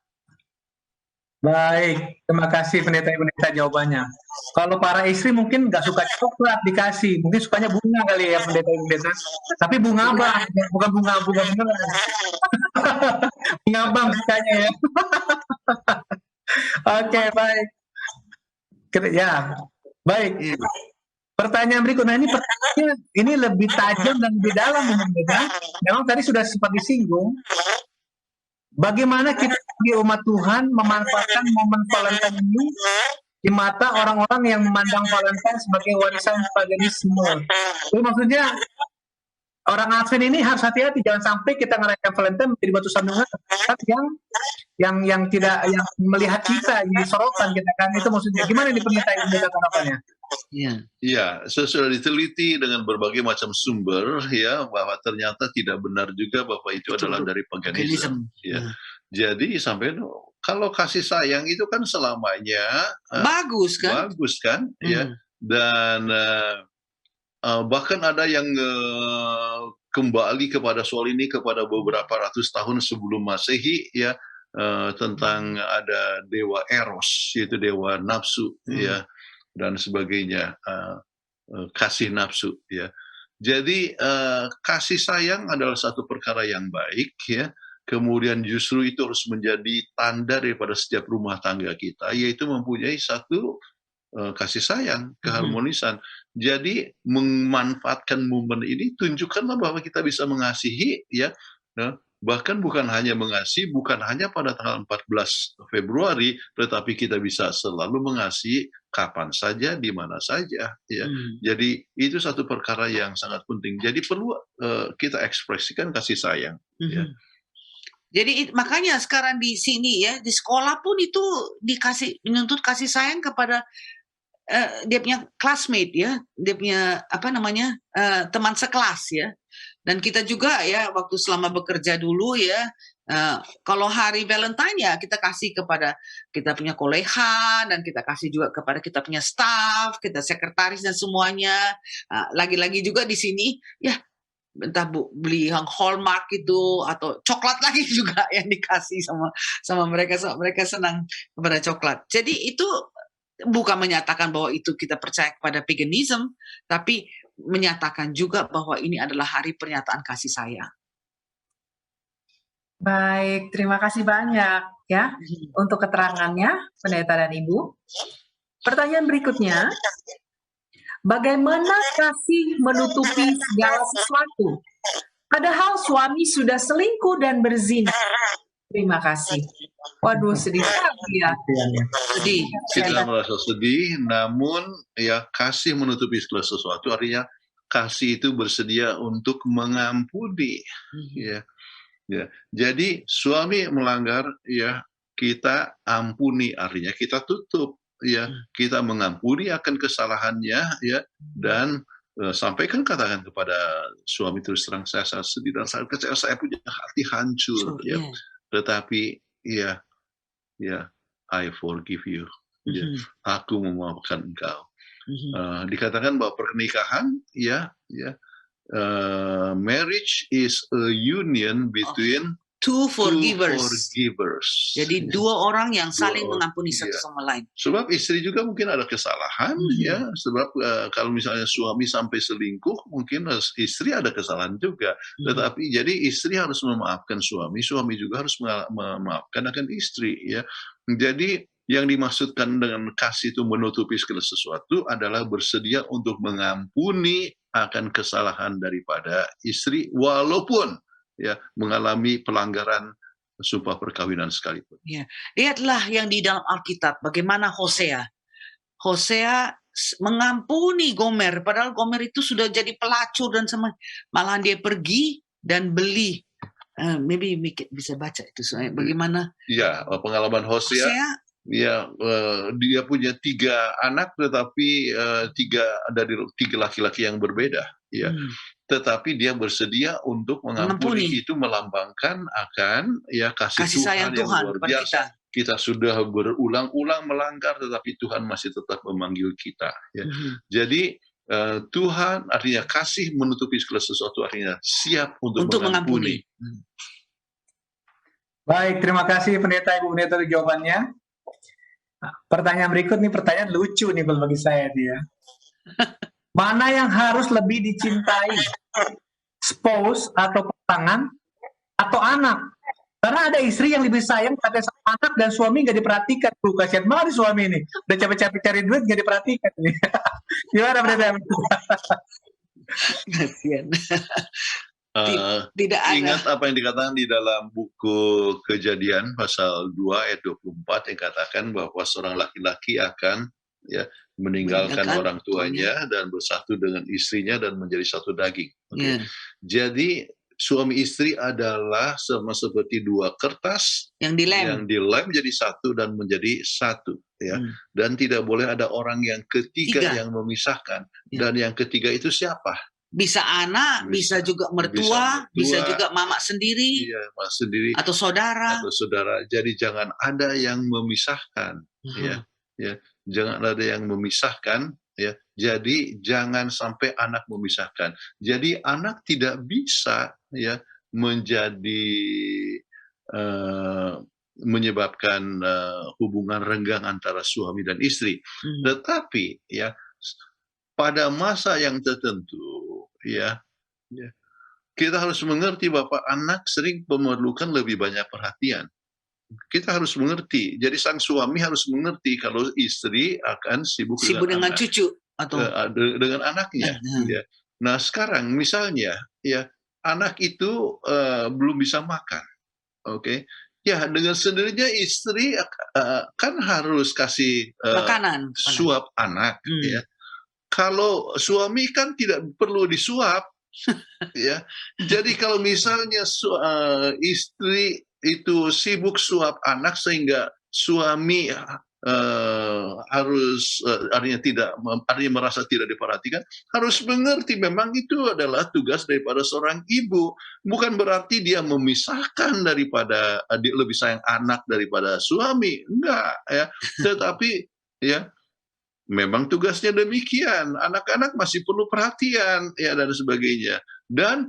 Baik, terima kasih pendeta jawabannya. Kalau para istri mungkin nggak suka coklat dikasih, mungkin sukanya bunga kali ya pendeta. Tapi bunga apa? Bukan bunga beneran. Bunga bang sukanya ya. Oke, baik. Ya, baik. Pertanyaan berikutnya ini lebih tajam dan lebih dalam, pendeta. Memang tadi sudah sempat disinggung. Bagaimana kita sebagai umat Tuhan memanfaatkan momen Valentine ini di mata orang-orang yang memandang Valentine sebagai warisan paganisme. Jadi maksudnya orang Advent ini harus hati-hati, jangan sampai kita merayakan Valentine menjadi batu sandungan yang tidak melihat kita, jadi sorotan kita kan. Itu maksudnya gimana ini pendeta ini tanggapannya? Ya, sesudah diteliti dengan berbagai macam sumber, ya, bahwa ternyata tidak benar juga bahwa itu adalah dari paganisme. Ya. Jadi sampai kalau kasih sayang itu kan selamanya bagus kan, ya. Dan bahkan ada yang kembali kepada soal ini kepada beberapa ratus tahun sebelum Masehi, ya, tentang ada dewa Eros, yaitu dewa nafsu, ya, dan sebagainya, kasih nafsu, ya. Jadi kasih sayang adalah satu perkara yang baik, ya. Kemudian justru itu harus menjadi tanda daripada setiap rumah tangga kita, yaitu mempunyai satu kasih sayang, keharmonisan. Jadi memanfaatkan momen ini, tunjukkanlah bahwa kita bisa mengasihi, ya. Nah, bahkan bukan hanya mengasihi, bukan hanya pada tanggal 14 Februari, tetapi kita bisa selalu mengasihi kapan saja, di mana saja, ya. Jadi itu satu perkara yang sangat penting. Jadi perlu kita ekspresikan kasih sayang. Ya. Jadi makanya sekarang di sini ya, di sekolah pun itu menuntut kasih sayang kepada dia punya classmate ya, dia punya teman sekelas ya. Dan kita juga ya waktu selama bekerja dulu ya, kalau hari Valentine ya kita kasih kepada kita punya koleha, dan kita kasih juga kepada kita punya staff, kita sekretaris dan semuanya. Lagi-lagi juga di sini ya, entah beli yang Hallmark itu atau coklat lagi juga yang dikasih sama mereka senang kepada coklat. Jadi itu bukan menyatakan bahwa itu kita percaya kepada paganism, tapi menyatakan juga bahwa ini adalah hari pernyataan kasih sayang. Baik, terima kasih banyak ya untuk keterangannya, Pendeta dan Ibu. Pertanyaan berikutnya, bagaimana kasih menutupi segala sesuatu? Padahal suami sudah selingkuh dan berzina. Terima kasih. Waduh, sedih sekali ya. Sedih. Kita merasa sedih, namun ya kasih menutupi segala sesuatu, artinya kasih itu bersedia untuk mengampuni. Ya. Jadi suami melanggar, ya kita ampuni, artinya kita tutup. Ya, kita mengampuni akan kesalahannya, ya, dan sampaikan, katakan kepada suami terus terang, saya sedih dan sangat kecewa, saya punya hati hancur, ya. Tetapi ya, I forgive you. Ya, aku memaafkan engkau. Dikatakan bahwa pernikahan, marriage is a union between two forgivers. Jadi dua orang yang saling mengampuni satu sama lain. Sebab istri juga mungkin ada kesalahan, ya. Sebab kalau misalnya suami sampai selingkuh, mungkin istri ada kesalahan juga. Tetapi jadi istri harus memaafkan suami, suami juga harus memaafkan akan istri, ya. Jadi yang dimaksudkan dengan kasih itu menutupi segala sesuatu adalah bersedia untuk mengampuni akan kesalahan daripada istri, walaupun ya mengalami pelanggaran sumpah perkawinan sekalipun. Ya, lihatlah yang di dalam Alkitab, bagaimana Hosea mengampuni Gomer, padahal Gomer itu sudah jadi pelacur dan malahan dia pergi dan beli. Maybe bisa baca itu soalnya bagaimana? Ya, pengalaman Hosea. Ya, dia punya 3 anak, tetapi 3 laki-laki yang berbeda. Ya. Tetapi dia bersedia untuk mengampuni. Itu melambangkan akan ya kasih Tuhan yang luar biasa. Kita sudah berulang-ulang melanggar, tetapi Tuhan masih tetap memanggil kita. Ya. Jadi Tuhan artinya kasih menutupi segala sesuatu, artinya siap untuk mengampuni. Baik, terima kasih Pendeta, Ibu Pendeta, jawabannya. Pertanyaan berikut nih, pertanyaan lucu nih bagi saya dia. Mana yang harus lebih dicintai? Spouse atau pasangan atau anak? Karena ada istri yang lebih sayang pada anak dan suami nggak diperhatikan. Tuh, kasihan banget suami ini. Udah capek-capek cari duit nggak diperhatikan. Gimana Pendeta? Kasihan. Tidak ada. Ingat apa yang dikatakan di dalam buku Kejadian pasal 2 ayat 24 yang katakan bahwa seorang laki-laki akan ya meninggalkan orang tuanya dan bersatu dengan istrinya dan menjadi satu daging. Okay. Jadi suami istri adalah sama seperti 2 kertas yang dilem jadi satu dan menjadi satu, ya. Dan tidak boleh ada orang yang ketiga yang memisahkan. Dan yang ketiga itu siapa? Bisa anak, bisa juga mertua, bisa juga mama sendiri, atau saudara. Jadi jangan ada yang memisahkan, ya. Jangan ada yang memisahkan, ya. Jadi jangan sampai anak memisahkan. Jadi anak tidak bisa, ya, menyebabkan hubungan renggang antara suami dan istri. Tetapi, ya, pada masa yang tertentu, ya, kita harus mengerti bahwa anak sering memerlukan lebih banyak perhatian, kita harus mengerti. Jadi sang suami harus mengerti kalau istri akan sibuk dengan anak, cucu atau dengan anaknya. Ya. Nah sekarang misalnya ya anak itu belum bisa makan, oke? Ya dengan sendirinya istri kan harus kasih makanan, suap anak. Ya. Kalau suami kan tidak perlu disuap. Ya, jadi kalau misalnya istri itu sibuk suap anak sehingga suami harus artinya merasa tidak diperhatikan, harus mengerti memang itu adalah tugas daripada seorang ibu. Bukan berarti dia memisahkan daripada dia lebih sayang anak daripada suami, enggak ya. Tetapi ya memang tugasnya demikian. Anak-anak masih perlu perhatian ya dan sebagainya. Dan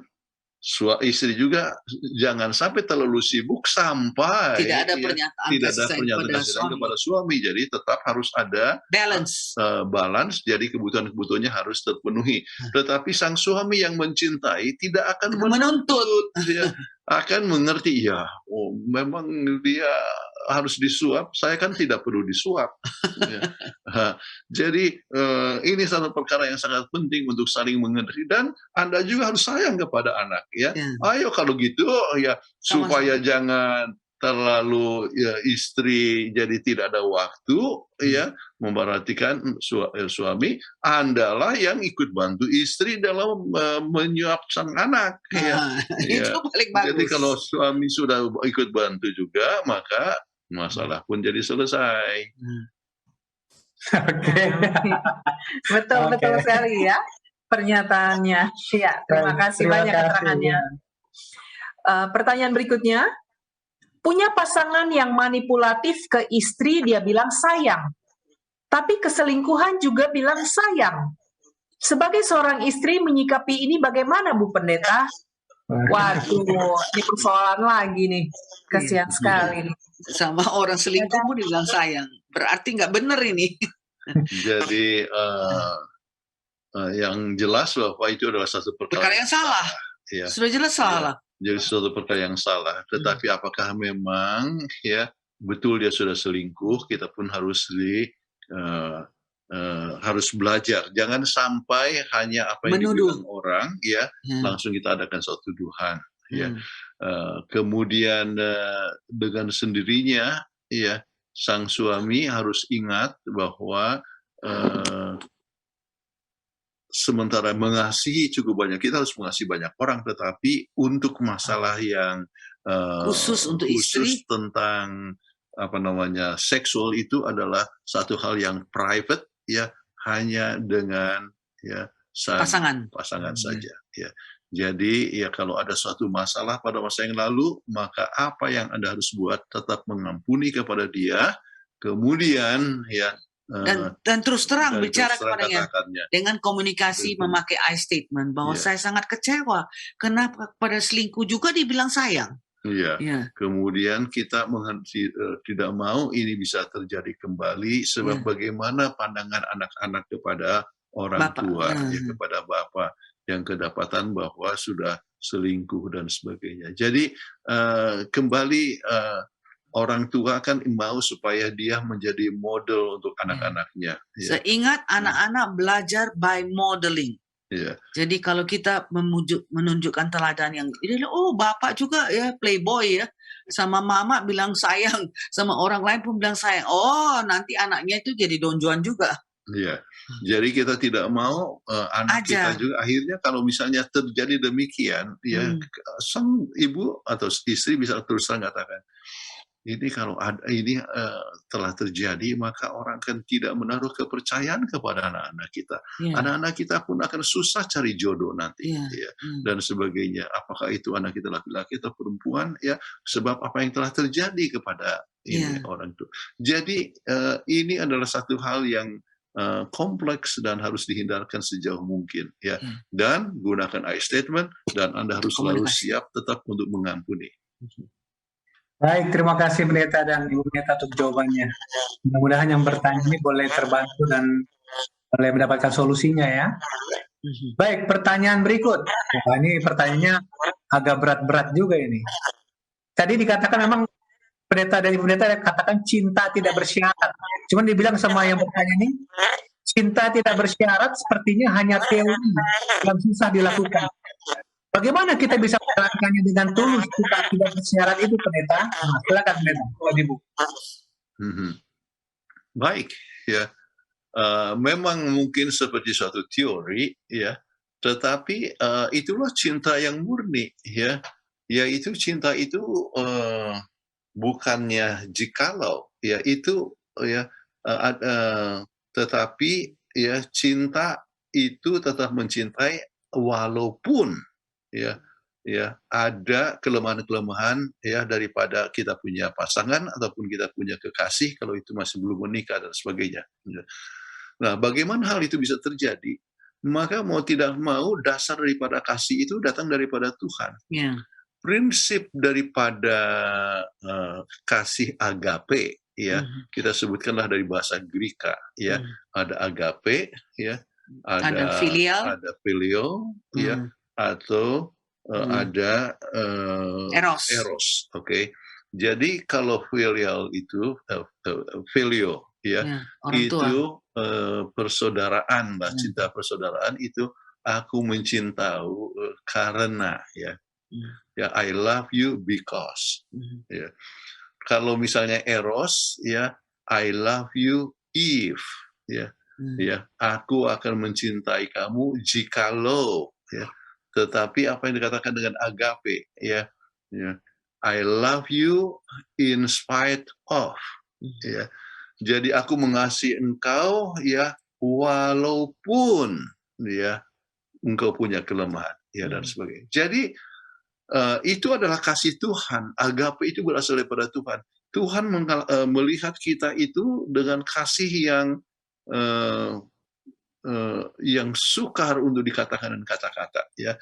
istri juga jangan sampai terlalu sibuk sampai tidak ada pernyataan kasih sayang kepada suami. Jadi tetap harus ada balance. Jadi kebutuhan-kebutuhannya harus terpenuhi. Tetapi sang suami yang mencintai tidak akan menuntut. Dia akan mengerti ya. Oh, memang dia harus disuap, saya kan tidak perlu disuap. Ya. Jadi ini satu perkara yang sangat penting untuk saling mengerti dan Anda juga harus sayang kepada anak ya. Ayo kalau gitu ya supaya jangan terlalu ya, istri jadi tidak ada waktu ya memperhatikan suami, Andalah yang ikut bantu istri dalam menyuap sang anak ya. Itu paling bagus. Jadi kalau suami sudah ikut bantu juga maka masalah pun jadi selesai. Oke. Betul sekali ya pernyataannya. Ya, terima kasih banyak keterangannya. Pertanyaan berikutnya, punya pasangan yang manipulatif ke istri dia bilang sayang, tapi keselingkuhan juga bilang sayang. Sebagai seorang istri menyikapi ini bagaimana Bu Pendeta? Waduh, ini persoalan lagi nih. Kasihan sekali nih. Sama orang selingkuh pun dibilang sayang. Berarti nggak bener ini. Jadi yang jelas bahwa itu adalah satu perkara yang salah. Ya. Sudah jelas salah. Jadi suatu perkara yang salah. Tetapi apakah memang ya betul dia sudah selingkuh? Kita pun harus harus belajar. Jangan sampai hanya apa yang dibilang orang ya langsung kita adakan suatu tuduhan. Ya. Kemudian dengan sendirinya ya sang suami harus ingat bahwa sementara mengasihi cukup banyak, kita harus mengasihi banyak orang, tetapi untuk masalah yang khusus untuk istri tentang apa namanya seksual itu adalah satu hal yang private ya, hanya dengan ya pasangan saja ya. Jadi ya kalau ada suatu masalah pada masa yang lalu, maka apa yang Anda harus buat tetap mengampuni kepada dia, kemudian ya dan terus terang bicara kepadanya dengan komunikasi memakai I statement bahwa saya sangat kecewa kenapa pada selingkuh juga dibilang sayang. Iya. Kemudian kita tidak mau ini bisa terjadi kembali sebab bagaimana pandangan anak-anak kepada orang tua, ya, kepada bapak yang kedapatan bahwa sudah selingkuh dan sebagainya. Jadi kembali orang tua kan mau supaya dia menjadi model untuk anak-anaknya. Ya. Seingat anak-anak belajar by modeling. Ya. Jadi kalau kita menunjukkan teladan yang ini, oh bapak juga ya playboy ya, sama mama bilang sayang, sama orang lain pun bilang sayang. Oh nanti anaknya itu jadi Don Juan juga. Iya. Jadi kita tidak mau anak kita juga akhirnya kalau misalnya terjadi demikian, ya sang ibu atau istri bisa terus terang katakan, ini kalau ini telah terjadi maka orang kan tidak menaruh kepercayaan kepada anak-anak kita. Anak-anak kita pun akan susah cari jodoh nanti, ya, dan sebagainya. Apakah itu anak kita laki-laki atau perempuan, ya, sebab apa yang telah terjadi kepada ini orang itu. Jadi ini adalah satu hal yang kompleks dan harus dihindarkan sejauh mungkin, ya. Dan gunakan I statement dan Anda harus selalu siap tetap untuk mengampuni. Baik, terima kasih Pendeta dan Ibu Pendeta untuk jawabannya. Mudah-mudahan yang bertanya ini boleh terbantu dan boleh mendapatkan solusinya ya. Baik, pertanyaan berikut. Ini pertanyaannya agak berat-berat juga ini. Tadi dikatakan memang pendeta dari pendeta katakan cinta tidak bersyarat. Cuman dibilang sama yang bertanya ini, cinta tidak bersyarat sepertinya hanya teori yang susah dilakukan. Bagaimana kita bisa menjalankannya dengan tulus kita tidak bersyarat itu, pendeta? Nah, silakan pendeta, Ibu. Baik, ya. Memang mungkin seperti suatu teori, ya. Tetapi itulah cinta yang murni, ya. Yaitu cinta itu bukannya jikalau, ya itu, ya. Tetapi ya cinta itu tetap mencintai walaupun, ya ada kelemahan-kelemahan ya daripada kita punya pasangan ataupun kita punya kekasih kalau itu masih belum menikah dan sebagainya. Nah, bagaimana hal itu bisa terjadi? Maka mau tidak mau dasar daripada kasih itu datang daripada Tuhan. Ya. Prinsip daripada kasih agape, ya kita sebutkanlah dari bahasa Greka, ya ada agape, ya ada filio, ya atau ada eros. Oke. Jadi kalau filial itu filio, ya itu persaudaraan lah, cinta persaudaraan itu aku mencintai karena, ya I love you because, ya. Kalau misalnya eros, ya I love you if, ya aku akan mencintai kamu jikalau, ya. Tetapi apa yang dikatakan dengan agape, ya I love you in spite of, ya. Jadi aku mengasihi engkau, ya walaupun, ya engkau punya kelemahan, ya dan sebagainya. Jadi itu adalah kasih Tuhan. Agape itu berasal daripada Tuhan. Tuhan melihat kita itu dengan kasih yang sukar untuk dikatakan dengan kata-kata, ya.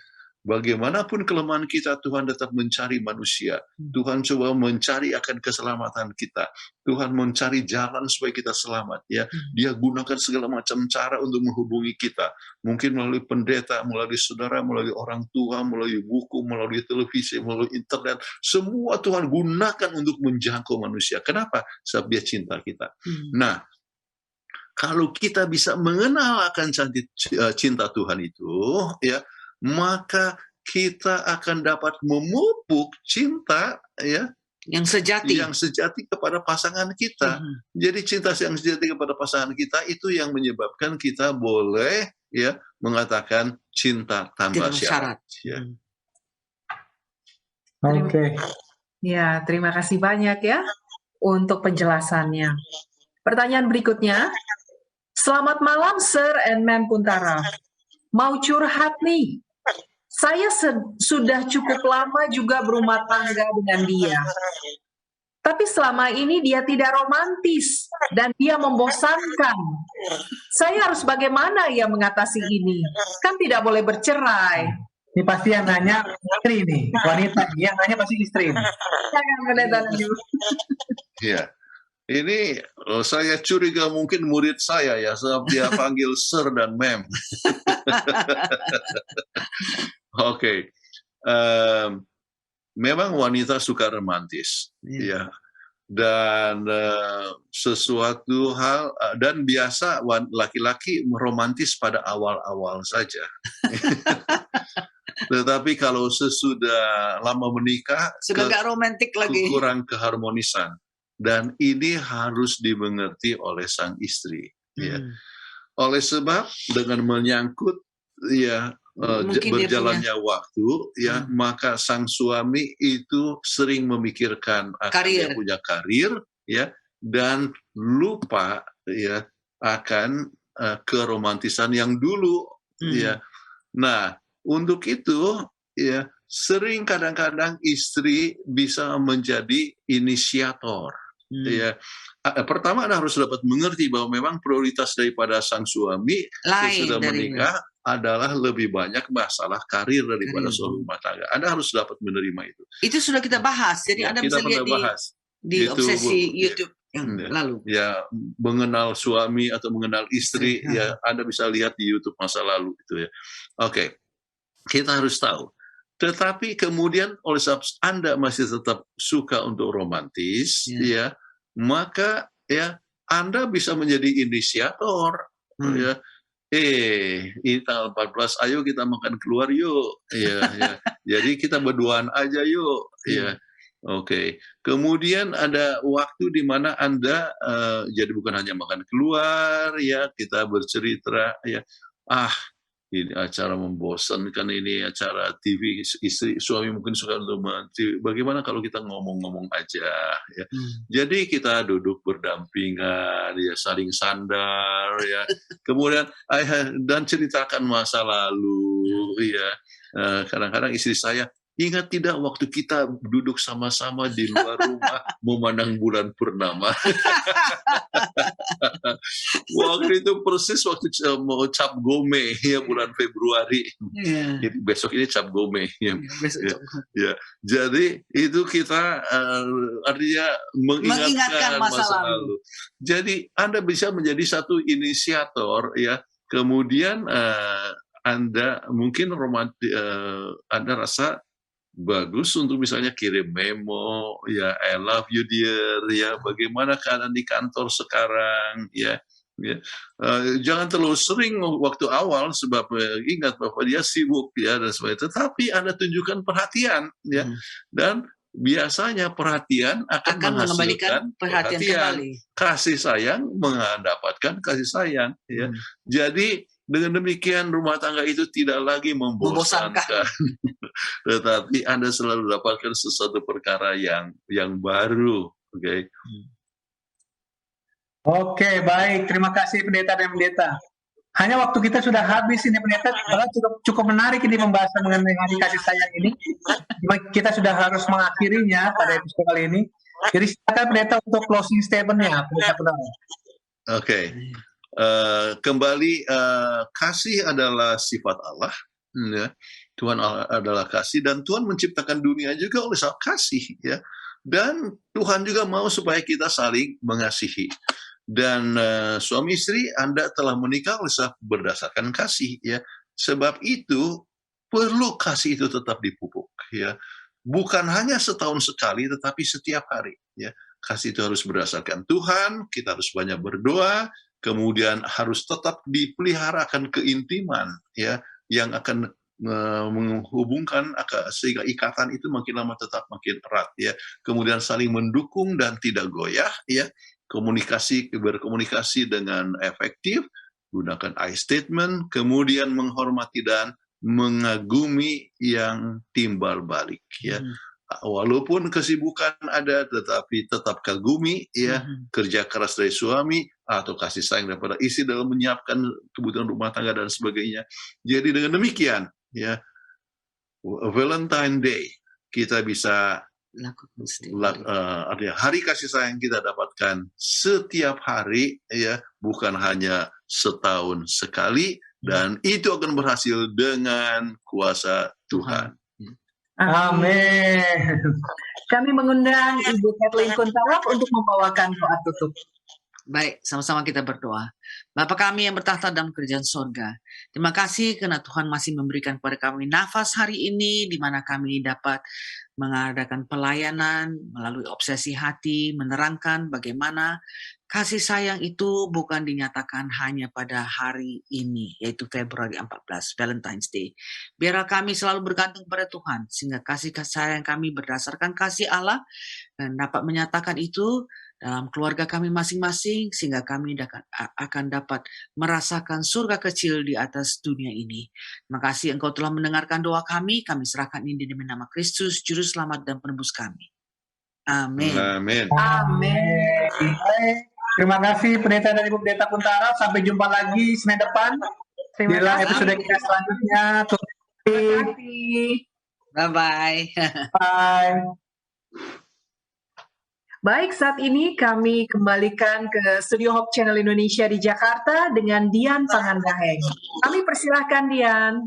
Bagaimanapun kelemahan kita, Tuhan tetap mencari manusia. Tuhan coba mencari akan keselamatan kita. Tuhan mencari jalan supaya kita selamat, ya. Dia gunakan segala macam cara untuk menghubungi kita. Mungkin melalui pendeta, melalui saudara, melalui orang tua, melalui buku, melalui televisi, melalui internet. Semua Tuhan gunakan untuk menjangkau manusia. Kenapa? Sebab Dia cinta kita. Nah, kalau kita bisa mengenal akan cinta Tuhan itu, ya, maka kita akan dapat memupuk cinta, ya, yang sejati kepada pasangan kita. Jadi cinta yang sejati kepada pasangan kita itu yang menyebabkan kita boleh, ya, mengatakan cinta tanpa syarat. Ya. Oke. Ya, terima kasih banyak ya untuk penjelasannya. Pertanyaan berikutnya. Selamat malam Sir and Ma'am Kuntara. Mau curhat nih. Saya sudah cukup lama juga berumah tangga dengan dia. Tapi selama ini dia tidak romantis dan dia membosankan. Saya harus bagaimana ya mengatasi ini? Kan tidak boleh bercerai. Ini pasti yang nanya istri nih, wanita yang nanya pasti istri. Jangan mendadak dulu. Iya. Ini saya curiga mungkin murid saya ya, sebab dia panggil Sir dan Ma'am. Oke. Memang wanita suka romantis, ya. Dan sesuatu hal, dan biasa laki-laki romantis pada awal-awal saja. Tetapi kalau sesudah lama menikah, sudah gak romantik lagi, kurang keharmonisan. Dan ini harus dimengerti oleh sang istri, ya. Oleh sebab dengan menyangkut, ya, berjalannya waktu, ya, maka sang suami itu sering memikirkan akan dia punya karir, ya, dan lupa, ya, akan keromantisan yang dulu, ya. Nah, untuk itu, ya, sering kadang-kadang istri bisa menjadi inisiator. Ya, pertama Anda harus dapat mengerti bahwa memang prioritas daripada sang suami sesudah menikah adalah lebih banyak masalah karir daripada soal rumah tangga. Anda harus dapat menerima itu. Itu sudah kita bahas, jadi ya, Anda bisa lihat di obsesi YouTube yang lalu. Ya, mengenal suami atau mengenal istri, ya Anda bisa lihat di YouTube masa lalu itu, ya. Oke, kita harus tahu Tetapi kemudian oleh sebab Anda masih tetap suka untuk romantis, ya, maka ya Anda bisa menjadi inisiator, ya. Ini tanggal 14, ayo kita makan keluar yuk, ya, ya. Jadi kita berduaan aja yuk, ya. Oke. Kemudian ada waktu di mana Anda jadi bukan hanya makan keluar, ya, kita bercerita, ya. Ini acara membosankan, ini acara TV, istri suami mungkin suka untuk bagaimana kalau kita ngomong-ngomong aja, ya. Jadi kita duduk berdampingan, ya, saling sandar, ya. Kemudian dan ceritakan masa lalu, ya. Kadang-kadang istri saya, ingat tidak waktu kita duduk sama-sama di luar rumah memandang bulan purnama? Waktu itu persis waktu mau Cap Gome, ya, bulan Februari. Jadi besok ini Cap Gome. Ya. Ya. Jadi itu kita artinya mengingatkan masa lalu. Jadi Anda bisa menjadi satu inisiator, ya. Kemudian Anda mungkin Anda rasa bagus untuk misalnya kirim memo, ya, I love you dear, ya, bagaimana keadaan di kantor sekarang, ya, ya. Jangan terlalu sering waktu awal sebab ingat bahwa dia sibuk, ya, dan sebagainya. Tetapi Anda tunjukkan perhatian, ya, dan biasanya perhatian akan menghasilkan perhatian kembali. Kasih sayang mendapatkan kasih sayang, ya. Jadi dengan demikian rumah tangga itu tidak lagi membosankan. Tetapi Anda selalu dapatkan sesuatu perkara yang baru. Oke. Oke, baik. Terima kasih pendeta dan pendeta. Hanya waktu kita sudah habis ini pendeta, karena cukup menarik ini pembahasan mengenai hari kasih sayang ini. Kita sudah harus mengakhirinya pada episode kali ini. Jadi silakan pendeta untuk closing statement-nya. Oke. Kembali kasih adalah sifat Allah, ya. Tuhan adalah kasih dan Tuhan menciptakan dunia juga oleh sebab kasih, ya. Dan Tuhan juga mau supaya kita saling mengasihi. Dan suami istri Anda telah menikah oleh sebab berdasarkan kasih, ya. Sebab itu perlu kasih itu tetap dipupuk, ya. Bukan hanya setahun sekali tetapi setiap hari, ya. Kasih itu harus berdasarkan Tuhan, kita harus banyak berdoa. Kemudian harus tetap dipeliharakan keintiman, ya, yang akan menghubungkan sehingga ikatan itu makin lama tetap makin erat, ya. Kemudian saling mendukung dan tidak goyah, ya. Berkomunikasi dengan efektif, gunakan I statement, kemudian menghormati dan mengagumi yang timbal balik, ya. Walaupun kesibukan ada, tetapi tetap kagumi, ya, kerja keras dari suami atau kasih sayang daripada istri dalam menyiapkan kebutuhan rumah tangga dan sebagainya. Jadi dengan demikian, ya, Valentine Day kita bisa artinya hari kasih sayang kita dapatkan setiap hari, ya, bukan hanya setahun sekali, dan itu akan berhasil dengan kuasa Tuhan. Amin. Kami mengundang Ibu Kathleen Kuntaraf untuk membawakan doa tutup. Baik, sama-sama kita berdoa. Bapa kami yang bertahta dalam kerajaan sorga, terima kasih karena Tuhan masih memberikan kepada kami nafas hari ini, di mana kami dapat mengadakan pelayanan melalui obsesi hati, menerangkan bagaimana kasih sayang itu bukan dinyatakan hanya pada hari ini, yaitu Februari 14, Valentine's Day. Biarlah kami selalu bergantung pada Tuhan, sehingga kasih sayang kami berdasarkan kasih Allah, dan dapat menyatakan itu dalam keluarga kami masing-masing, sehingga kami akan dapat merasakan surga kecil di atas dunia ini. Terima kasih Engkau telah mendengarkan doa kami serahkan ini demi nama Kristus, Juru Selamat dan Penebus kami. Amin. Amin. Amin. Terima kasih pendeta dan Ibu Pendeta Kuntaraf. Sampai jumpa lagi Senin depan di dalam episode kita selanjutnya. Terima kasih. Bye-bye. Bye. Baik, saat ini kami kembalikan ke Studio Hope Channel Indonesia di Jakarta dengan Dian Pangandaheng. Kami persilahkan Dian.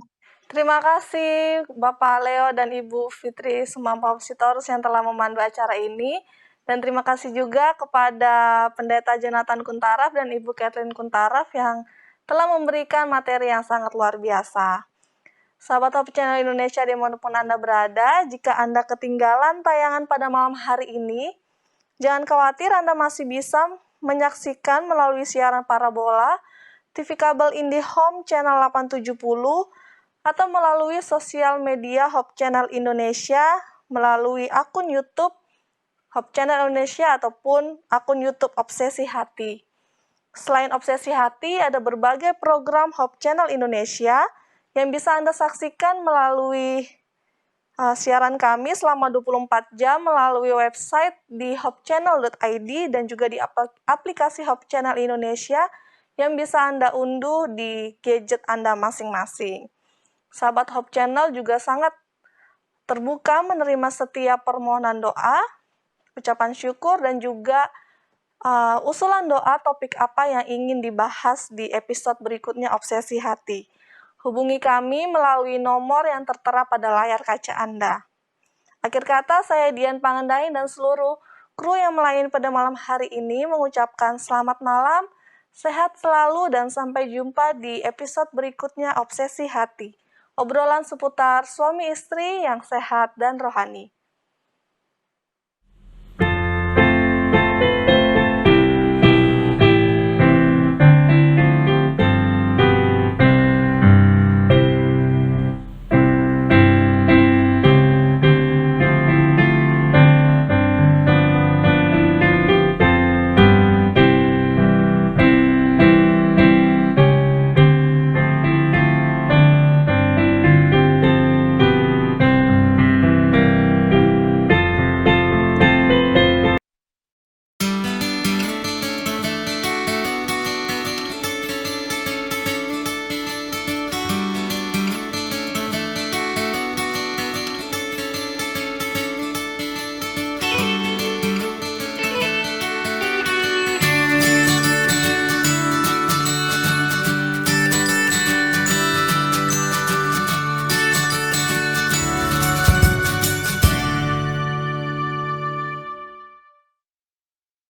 Terima kasih Bapak Leo dan Ibu Fitri Sumampausitorus yang telah memandu acara ini. Dan terima kasih juga kepada Pendeta Jonathan Kuntaraf dan Ibu Kathleen Kuntaraf yang telah memberikan materi yang sangat luar biasa. Sahabat Hope Channel Indonesia dimanapun Anda berada, jika Anda ketinggalan tayangan pada malam hari ini, jangan khawatir, Anda masih bisa menyaksikan melalui siaran parabola, TV kabel IndiHome Channel 870, atau melalui sosial media Hope Channel Indonesia, melalui akun YouTube Hope Channel Indonesia ataupun akun YouTube Obsesi Hati. Selain Obsesi Hati, ada berbagai program Hope Channel Indonesia yang bisa Anda saksikan melalui siaran kami selama 24 jam melalui website di hopechannel.id dan juga di aplikasi Hope Channel Indonesia yang bisa Anda unduh di gadget Anda masing-masing. Sahabat Hope Channel juga sangat terbuka menerima setiap permohonan doa, ucapan syukur, dan juga usulan doa topik apa yang ingin dibahas di episode berikutnya Obsesi Hati. Hubungi kami melalui nomor yang tertera pada layar kaca Anda. Akhir kata, saya Dian Pangendain dan seluruh kru yang melayani pada malam hari ini mengucapkan selamat malam, sehat selalu, dan sampai jumpa di episode berikutnya Obsesi Hati. Obrolan seputar suami istri yang sehat dan rohani.